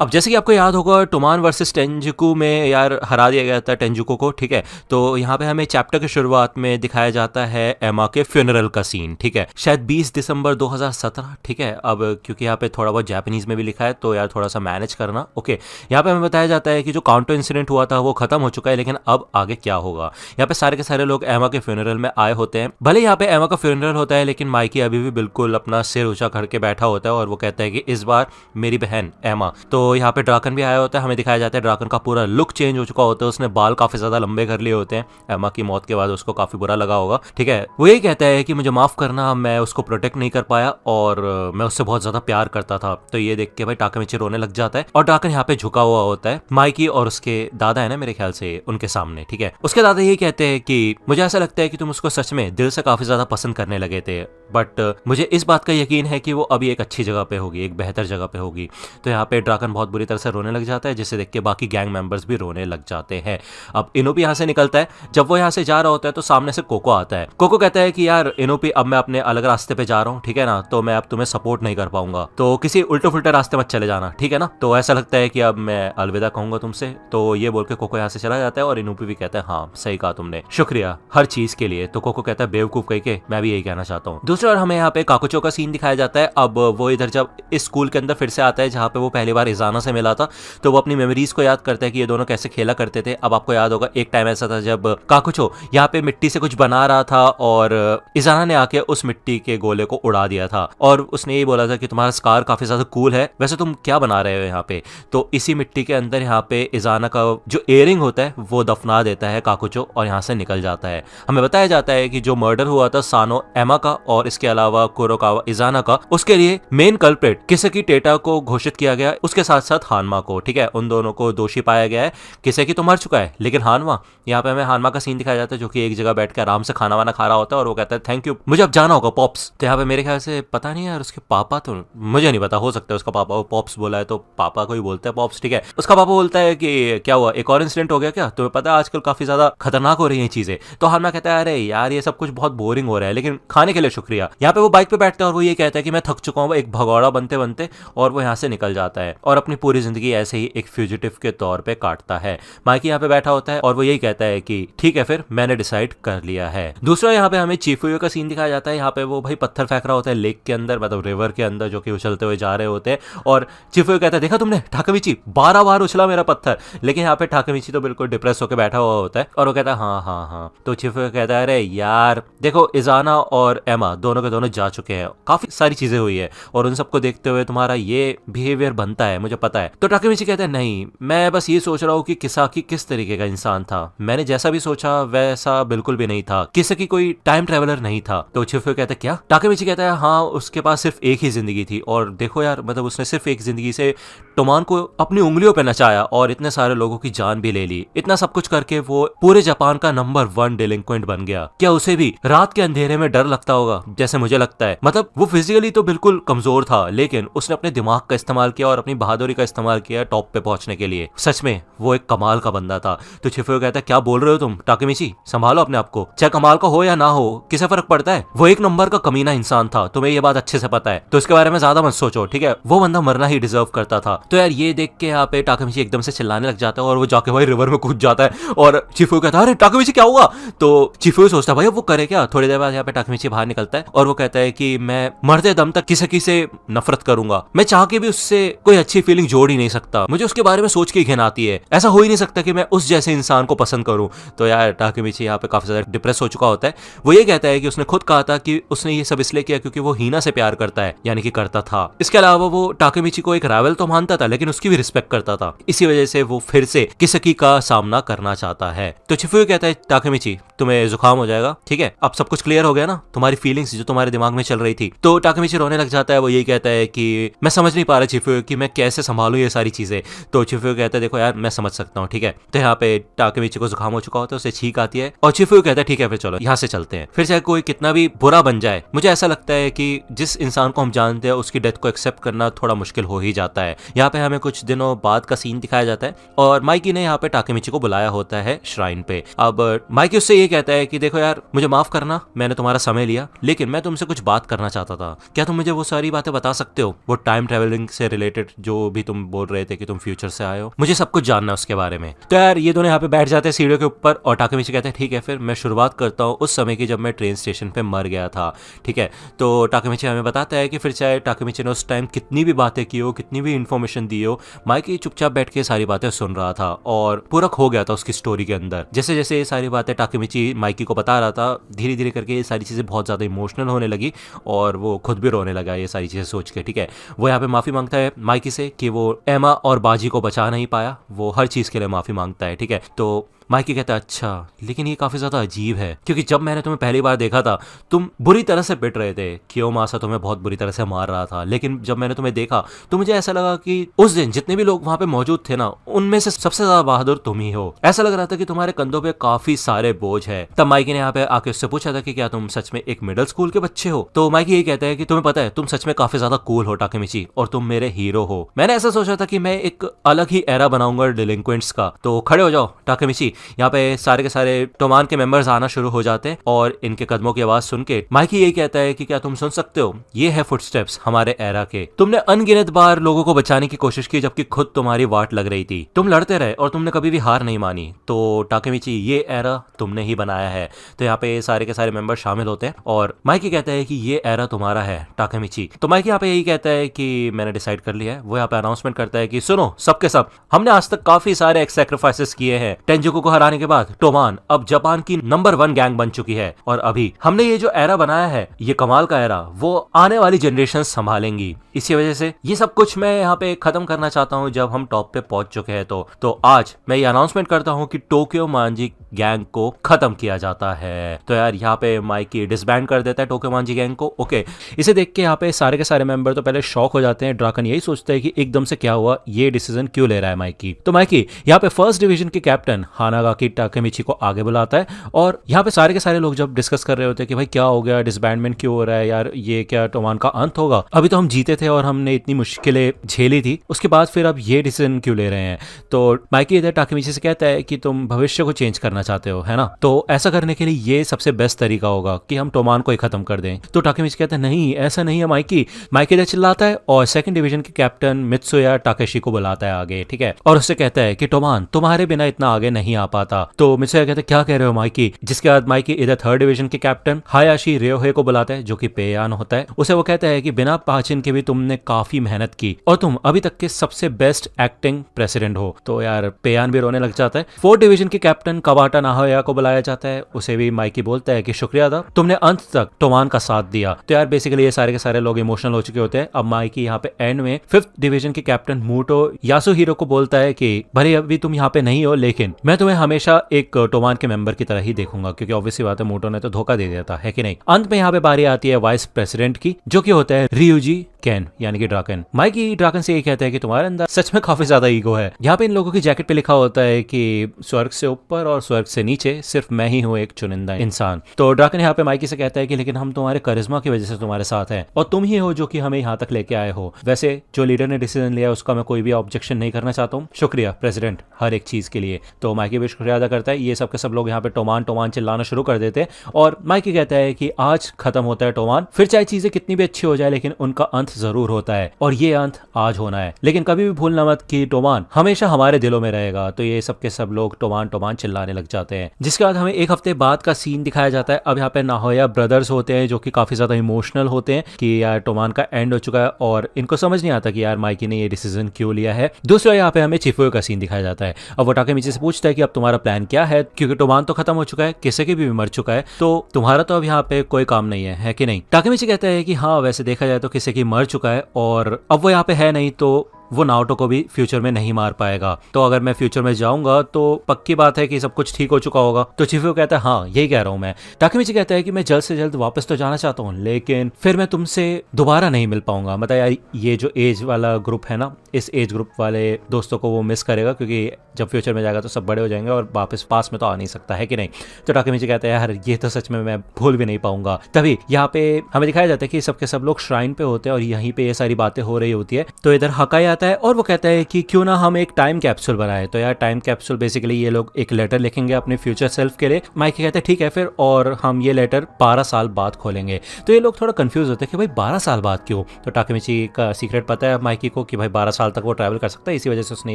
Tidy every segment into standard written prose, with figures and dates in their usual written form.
अब जैसे कि आपको याद होगा टोमान वर्सेस टेंजुकु में यार हरा दिया गया था टेंजुको को, ठीक है। तो यहाँ पे हमें चैप्टर की शुरुआत में दिखाया जाता है एमा के फ्यूनरल का सीन, ठीक है, शायद 20 दिसंबर 2017, ठीक है। अब क्योंकि यहाँ पे थोड़ा बहुत जापानीज में भी लिखा है तो यार थोड़ा सा मैनेज करना, ओके। यहाँ पे हमें बताया जाता है कि जो काउंटर इंसिडेंट हुआ था वो खत्म हो चुका है, लेकिन अब आगे क्या होगा। यहाँ पे सारे के सारे लोग एमा के फ्यूनरल में आए होते हैं। भले यहाँ पे एमा का फ्यूनरल होता है लेकिन माइकी अभी भी बिल्कुल अपना सिर ऊंचा करके बैठा होता है और वो कहता है कि इस बार मेरी बहन एमा। तो यहाँ पे ड्राकन भी आया होता है, हमें दिखाया जाता है ड्राकन का पूरा लुक चेंज हो चुका होता है, उसने बाल काफी ज्यादा लंबे कर लिए होते हैं। एमा की मौत के बाद उसको काफी बुरा लगा होगा, ठीक है। वो यही कहता है कि मुझे माफ करना, मैं उसको प्रोटेक्ट नहीं कर पाया और मैं उससे बहुत ज्यादा प्यार करता था। तो ये देख के भाई टाकामिची रोने लग जाता है और ड्राकन यहाँ पे झुका हुआ होता है माइकी और उसके दादा है ना मेरे ख्याल से उनके सामने, ठीक है। उसके दादा यही कहते हैं कि मुझे ऐसा लगता है कि तुम उसको सच में दिल से काफी ज्यादा पसंद करने लगे थे, बट मुझे इस बात का यकीन है कि वो अभी एक अच्छी जगह पे होगी, एक बेहतर जगह पे होगी। तो यहाँ पे ड्राकन बहुत बुरी तरह से रोने लग जाता है, जिसे देख के बाकी गैंग मेंबर्स भी रोने लग जाते हैं। अब इनोपी यहाँ से निकलता है, जब वो यहाँ से जा रहा होता है तो सामने से कोको आता है। कोको कहता है कि यार इनोपी अब मैं अपने अलग रास्ते पे जा रहा हूँ, ठीक है ना, तो मैं अब तुम्हें सपोर्ट नहीं कर पाऊंगा, तो किसी उल्टे फुल्टे रास्ते मत चले जाना, ठीक है ना। तो ऐसा लगता है कि अब मैं अलविदा कहूंगा तुमसे। तो ये बोल के कोको यहाँ से चला जाता है और इनोपी भी कहता है हाँ सही कहा तुमने, शुक्रिया हर चीज के लिए। तो कोको कहता है बेवकूफ कह के मैं भी यही कहना चाहता हूँ। दूसरी ओर हमें यहाँ पे काकुचो का सीन दिखाया जाता है। अब वो इधर जब इस स्कूल के अंदर फिर से आता है जहाँ पे वो पहली बार इजाना से मिला था, तो वो अपनी मेमोरीज को याद करता है कि ये दोनों कैसे खेला करते थे। अब आपको याद होगा एक टाइम ऐसा था जब काकुचो यहाँ पे मिट्टी से कुछ बना रहा था और इजाना ने आके उस मिट्टी के गोले को उड़ा दिया था और उसने ये बोला था कि तुम्हारा स्कार काफी ज्यादा कूल है, वैसे तुम क्या बना रहे हो यहाँ पे। तो इसी मिट्टी के अंदर यहाँ पे इजाना का जो इयरिंग होता है वो दफना देता है काकुचो और यहाँ से निकल जाता है। हमें बताया जाता है कि जो मर्डर हुआ था सानो एमा का और इसके अलावा कुरोकावा इजाना का, उसके लिए मेन कल्प्रिट किसेकी टेटा को घोषित किया गया, उसके साथ साथ हानमा को, ठीक है। उन दोनों को दोषी पाया गया है। किसेकी तो मर चुका है लेकिन हानमा, यहाँ पे हमें हानमा का सीन दिखाया जाता है जो कि एक जगह बैठ के आराम से खाना वाना खा रहा होता है और वो कहता है थैंक यू, मुझे अब जाना होगा पॉप्स। तो यहाँ पे मेरे ख्याल से पता नहीं यार उसके पापा, तो मुझे नहीं पता, हो सकता है उसका पापा, वो पॉप्स बोला है तो पापा को ही बोलता है पॉप्स, ठीक है। उसका पापा बोलता है कि क्या हुआ, एक और इंसिडेंट हो गया क्या, तुम्हें पता है आजकल काफी ज्यादा खतरनाक हो रही है चीजें। तो हानमा कहता है अरे यार ये सब कुछ बहुत बोरिंग हो रहा है लेकिन खाने के लिए शुक्रिया। यहाँ पे वो बाइक पे बैठता है और वो ये कहता है कि मैं थक चुका हूँ एक भगौड़ा बनते बनते, और वो यहाँ से निकल जाता है और अपनी पूरी जिंदगी ऐसे ही एक फ्यूजिटिव के तौर पे काटता है। माइकी यहाँ पे बैठा होता है और वो यही कहता है कि ठीक है फिर मैंने डिसाइड कर लिया है। दूसरा यहाँ पे हमें चिफुयो का सीन दिखाया जाता है। यहाँ पे वो भाई पत्थर फेंक रहा होता है लेक के अंदर, मतलब रिवर के अंदर जो कि उछलते हुए जा रहे होते हैं, और चिफुयो कहता है देखा तुमने टाकामिची 12 बार उछला मेरा पत्थर। लेकिन यहाँ पे टाकामिची तो बिल्कुल डिप्रेस होकर बैठा हुआ होता है और वो कहता है हाँ हाँ हाँ। तो चिफुयो कहता है अरे यार देखो इजाना और एमा दोनों के दोनों जा चुके हैं, काफी सारी चीजें हुई है और उन सबको देखते हुए तुम्हारा ये बिहेवियर बनता है, मुझे पता है। तो टाकामिची कहता है नहीं, मैं बस ये सोच रहा हूँ कि किसाकी किस तरीके का इंसान था, मैंने जैसा भी सोचा वैसा बिल्कुल भी नहीं था, किसाकी कोई टाइम ट्रेवलर नहीं था। तो चिफुयो कहता है क्या, टाकामिची कहता है हाँ उसके पास सिर्फ एक ही जिंदगी थी और देखो यार मतलब उसने सिर्फ एक जिंदगी से टोमान को अपनी उंगलियों पे नचाया और इतने सारे लोगों की जान भी ले ली, इतना सब कुछ करके वो पूरे जापान का नंबर 1 डिलिंक्वेंट बन गया। क्या उसे भी रात के अंधेरे में डर लगता होगा जैसे मुझे लगता है। मतलब वो फिजिकली तो बिल्कुल कमजोर था लेकिन उसने अपने दिमाग का इस्तेमाल किया और अपनी बहादुरी का इस्तेमाल किया टॉप पे पहुंचने के लिए। सच में वो एक कमाल का बंदा था। तो चिफुयो कहता है क्या बोल रहे हो तुम टाकामिची, संभालो अपने आप को, चाहे कमाल का हो या ना हो किसे फर्क पड़ता है, वो एक नंबर का कमीना इंसान था, तुम्हें ये बात अच्छे से पता है, तो इसके बारे में ज्यादा मत सोचो, ठीक है। वो बंदा मरना ही डिजर्व करता था। तो यार ये देख के यहाँ पे टाकामिची एकदम से चिल्लाने लग जाता है और वो जाके भाई रिवर में कूद जाता है और चिफुयो कहता है अरे टाकामिची क्या हुआ। तो चिफुयो सोचता है भाई वो करे क्या। थोड़ी देर बाद यहाँ पे टाकामिची बाहर निकलता है और वो कहता है कि मैं मरते दम तक किसी से नफरत करूंगा, मैं चाह के भी उससे कोई अच्छी फीलिंग जोड़ ही नहीं सकता, मुझे उसके बारे में सोच के घिन आती है, ऐसा हो ही नहीं सकता कि मैं उस जैसे इंसान को पसंद करूं। तो यार टाकामिची यहाँ पे काफी ज्यादा डिप्रेस हो चुका होता है। वो ये कहता है कि उसने खुद कहा था कि उसने ये सब इसलिए किया क्योंकि वो हीना से प्यार करता है, यानी कि करता था। इसके अलावा वो टाकामिची को एक राइवल तो मानता था लेकिन उसकी भी रिस्पेक्ट करता था, इसी वजह से वो फिर से किसकी का सामना करना चाहता है। तो चिफुयो कहता है टाकामिची तुम्हें जुकाम हो जाएगा, ठीक है, अब सब कुछ क्लियर हो गया ना, तुम्हारी फीलिंग्स जो तुम्हारे दिमाग में चल रही थी। तो टाकामिची रोने लग जाता है। वो यही कहता है कि मैं समझ नहीं पा रहा चिफुयो कि मैं कैसे संभालूं ये सारी चीजें। तो चिफुयो कहता है देखो यार मैं समझ सकता हूँ, ठीक है। तो यहाँ पे टाकामिची को जुकाम हो चुका होता है, उसे छींक आती है और चिफुयो कहता है ठीक है फिर चलो यहाँ से चलते हैं। फिर चाहे कोई कितना भी बुरा बन जाए, मुझे ऐसा लगता है कि जिस इंसान को हम जानते हैं उसकी डेथ को एक्सेप्ट करना थोड़ा मुश्किल हो ही जाता है। यहाँ यहाँ पे हमें कुछ दिनों बाद का सीन दिखाया जाता है और माइकी ने यहाँ पे टाकेमिची को बुलाया होता है श्राइन पे। अब माइकी उससे ये कहता है कि देखो यार, मुझे माफ करना, मैंने तुम्हारा समय लिया, लेकिन मैं तुमसे कुछ बात करना चाहता था। क्या तुम मुझे वो सारी बातें बता सकते हो, वो टाइम ट्रेवलिंग से रिलेटेड जो भी तुम बोल रहे थे कि तुम फ्यूचर से आए हो? मुझे सब कुछ जानना है उसके बारे में। तो यार ये दोनों यहाँ पे बैठ जाते हैं सीढ़ियों के ऊपर और टाकेमिची कहते हैं ठीक है, फिर मैं शुरुआत करता हूँ उस समय की जब मैं ट्रेन स्टेशन पे मर गया था। ठीक है, तो टाकेमिची हमें बताता है कि फिर चाहे टाकेमिची ने उस टाइम कितनी भी बातें की हो, कितनी भी इंफॉर्मेशन दी हो, माइकी चुपचाप बैठ के सारी बातें सुन रहा था और पूरा खो गया था उसकी स्टोरी के अंदर। जैसे जैसे ये सारी बातें टाकेमिची माइकी को बता रहा था, धीरे धीरे करके ये सारी चीजें बहुत ज्यादा इमोशनल होने लगी और वो खुद भी रोने लगा ये सारी चीजें सोच के। ठीक है, वो यहाँ पे माफी मांगता है माइकी से कि वो एमा और बाजी को बचा नहीं पाया, वो हर चीज के लिए माफी मांगता है। ठीक है, तो माइकी कहता है अच्छा, लेकिन ये काफी ज्यादा अजीब है क्योंकि जब मैंने तुम्हें पहली बार देखा था तुम बुरी तरह से पिट रहे थे, कियोमासा तुम्हें बहुत बुरी तरह से मार रहा था, लेकिन जब मैंने तुम्हें देखा तो मुझे ऐसा लगा कि उस दिन जितने भी लोग वहां पे मौजूद थे ना, उनमें से सबसे ज्यादा बहादुर तुम ही हो। ऐसा लग रहा था कि तुम्हारे कंधों पे काफी सारे बोझ है। तब माइकी ने यहाँ पे आके उससे पूछा था कि क्या तुम सच में एक मिडिल स्कूल के बच्चे हो? तो माइकी यही कहता है कि तुम्हें पता है तुम सच में काफी ज्यादा कूल हो टाकेमिची, और तुम मेरे हीरो हो। मैंने ऐसा सोचा था कि मैं एक अलग ही एरा बनाऊंगा डिलिंक्वेंट्स का। तो खड़े हो जाओ टाकेमिची। यहाँ पे सारे के सारे टोमान के मेंबर्स आना शुरू हो जाते हैं और इनके कदमों की आवाज सुन के माइकी यही कहता है कि क्या तुम सुन सकते हो, ये है फुटस्टेप्स हमारे एरा के। तुमने अनगिनत बार लोगों को बचाने की कोशिश की जबकि खुद तुम्हारी वाट लग रही थी, तुम लड़ते रहे और तुमने कभी भी हार नहीं मानी। तो टाकेमिची ये एरा तुमने ही बनाया है। तो यहाँ पे सारे के सारे मेंबर शामिल होते हैं और माइकी कहता है कि ये एरा तुम्हारा है टाकेमिची। तो माइकी यहाँ पे यही कहता है कि मैंने डिसाइड कर लिया है। वो यहाँ पे अनाउंसमेंट करता है कि सुनो सबके सब, हमने आज तक काफी सारे सैक्रिफाइसेस किए हैं। टेंजुको को हराने के बाद टोमान अब जापान की नंबर 1 गैंग बन चुकी है और अभी हमने ये जो एरा बनाया है, ये कमाल का एरा, वो आने वाली जनरेशन संभालेंगी। इसी वजह से ये सब कुछ मैं यहाँ पे खत्म करना चाहता हूँ जब हम टॉप पे पहुंच चुके हैं। तो आज मैं ये अनाउंसमेंट करता हूँ कि टोक्यो मांजी गैंग को खत्म किया जाता है। तो यार यहाँ पे माइकी डिसबैंड कर देता है टोक्यो मांजी गैंग को। ओके, इसे देख के यहाँ पे सारे के सारे मेंबर तो पहले शॉक हो जाते हैं। ड्राकन यही सोचता है कि एकदम से क्या हुआ, ये डिसीजन क्यों ले रहा है माइकी। तो माइकी यहाँ पे फर्स्ट डिवीजन के कैप्टन हानागाकी टाकेमिची को आगे बुलाता है और यहाँ पे सारे के सारे लोग जब डिस्कस कर रहे होते हैं कि भाई क्या हो गया, डिसबैंडमेंट क्यों हो रहा है यार, ये क्या टोमान का अंत होगा? अभी तो हम जीते थे और हमने इतनी मुश्किलें झेली थी, उसके बाद फिर अब ये डिसीजन क्यों ले रहे हैं? तो माइकी इधर टाकेमिची से कहता है कि तुम भविष्य को चेंज करना चाहते हो, है ना? तो ऐसा करने के लिए ये सबसे बेस्ट तरीका होगा कि हम टोमान को ही खत्म कर दें। तो टाकेमिची कहता है नहीं, ऐसा नहीं है माइकी। माइकी इधर चिल्लाता है और सेकंड डिवीजन के कैप्टन मित्सुया टाकेशी को बुलाता है आगे। ठीक है, और उससे कहता है कि टोमान तुम्हारे बिना इतना आगे नहीं आ पाता। तो मित्सुया कहता है क्या कह रहे हो माइकी? जिसके बाद माइकी इधर थर्ड डिवीजन के कैप्टन हायाशी रेयोहे को बुलाता है जो कि पेयान होता है। उसे वो कहता है कि बिना पाचिन के भी तुमने काफी मेहनत की और तुम अभी तक के सबसे बेस्ट एक्टिंग प्रेसिडेंट हो। तो यार पेयान भी रोने लग जाता है। फोर्थ डिवीजन के कैप्टन कवाटा नाहोया को बुलाया जाता है। उसे भी माइकी बोलता है कि शुक्रिया था, तुमने अंत तक टोमान का साथ दिया। तो यार बेसिकली ये सारे के सारे लोग इमोशनल हो चुके होते हैं। अब माइकी यहाँ पे एंड में फिफ्थ डिवीजन के कैप्टन मूटो यासुहिरो को बोलता है कि भले अभी तुम यहाँ पे नहीं हो, लेकिन मैं तुम्हें हमेशा एक टोमान के मेंबर की तरह ही देखूंगा, क्योंकि ऑब्वियसली बात है मूटो ने तो धोखा दे दिया था, है कि नहीं? अंत में यहाँ पे बारी आती है वाइस प्रेसिडेंट की, जो कि होता है रियूजी कैन यानी कि ड्राकन। माइकी ड्राकन से ये कहता है कि तुम्हारे अंदर सच में काफी ज्यादा ईगो है। यहाँ पे इन लोगों की जैकेट पे लिखा होता है कि स्वर्ग से ऊपर और स्वर्ग से नीचे सिर्फ मैं ही हूँ एक चुनिंदा इंसान। तो ड्राकन यहाँ पे माइकी से कहता है कि लेकिन हम तुम्हारे करिश्मा की वजह से तुम्हारे साथ हैं और तुम ही हो जो कि हमें यहाँ तक लेके आए हो। वैसे जो लीडर ने डिसीजन लिया उसका मैं कोई भी ऑब्जेक्शन नहीं करना चाहता हूँ। शुक्रिया प्रेसिडेंट हर एक चीज के लिए। तो माइकी भी शुक्रिया अदा करता है। ये सब के सब लोग यहाँ पे टोमान टोमान चिल्लाना शुरू कर देते हैं और माइकी कहता है कि आज खत्म होता है टोमान, फिर चाहे चीजें कितनी भी अच्छी हो जाए लेकिन उनका अंत जरूर होता है और ये अंत आज होना है। लेकिन कभी भी भूलना मत कि टोमान हमेशा हमारे दिलों में रहेगा। तो ये सब के सब लोग टोमान टोमान चिल्लाने लग जाते हैं। जिसके बाद हमें एक हफ्ते बाद का सीन दिखाया जाता है। अब यहाँ पे नाहोया ब्रदर्स होते हैं जो कि काफी ज्यादा इमोशनल होते हैं कि यार टोमान का एंड हो चुका है और इनको समझ नहीं आता कि यार माइकी ने ये डिसीजन क्यों लिया है। दूसरा यहाँ पे हमें चिफुयो का सीन दिखाया जाता है। अब वो टाकेमिची से पूछता है कि अब तुम्हारा प्लान क्या है, क्योंकि टोमान तो खत्म हो चुका है, किसी भी मर चुका है, तो तुम्हारा तो अब यहाँ पे कोई काम नहीं है कि नहीं? टाकेमिची कहता है कि हाँ वैसे देखा जाए तो किसी की मर चुका है और अब वो यहाँ पे है नहीं, तो वो नाओटो को भी फ्यूचर में नहीं मार पाएगा। तो अगर मैं फ्यूचर में जाऊंगा तो पक्की बात है कि सब कुछ ठीक हो चुका होगा। तो चिफुयो कहता है हाँ यही कह रहा हूं मैं। टाकेमिची कहता है कि मैं जल्द से जल्द वापस तो जाना चाहता हूँ लेकिन फिर मैं तुमसे दोबारा नहीं मिल पाऊंगा। मतलब यार ये जो एज वाला ग्रुप है ना, इस एज ग्रुप वाले दोस्तों को वो मिस करेगा, क्योंकि जब फ्यूचर में जाएगा तो सब बड़े हो जाएंगे और वापस पास में तो आ नहीं सकता, है कि नहीं? तो टाकेमिची कहता है यार ये तो सच में मैं भूल भी नहीं पाऊंगा। तभी यहाँ पे हमें दिखाया जाता है कि सबके सब लोग श्राइन पे होते हैं और यहीं पे ये सारी बातें हो रही होती है। तो इधर हकाया आता है और वो कहता है कि क्यों ना हम एक टाइम कैप्सूल बनाए। तो यार टाइम कैप्सूल बेसिकली ये लोग एक लेटर लिखेंगे अपने फ्यूचर सेल्फ के लिए। माइकी कहता है ठीक है फिर, और हम ये लेटर 12 साल बाद खोलेंगे। तो ये लोग थोड़ा कंफ्यूज होते हैं कि भाई 12 साल बाद क्यों। तो टाकेमिची का सीक्रेट पता है माइकी को कि भाई 12 साल तक वो ट्रैवल कर सकता है, इसी वजह से उसने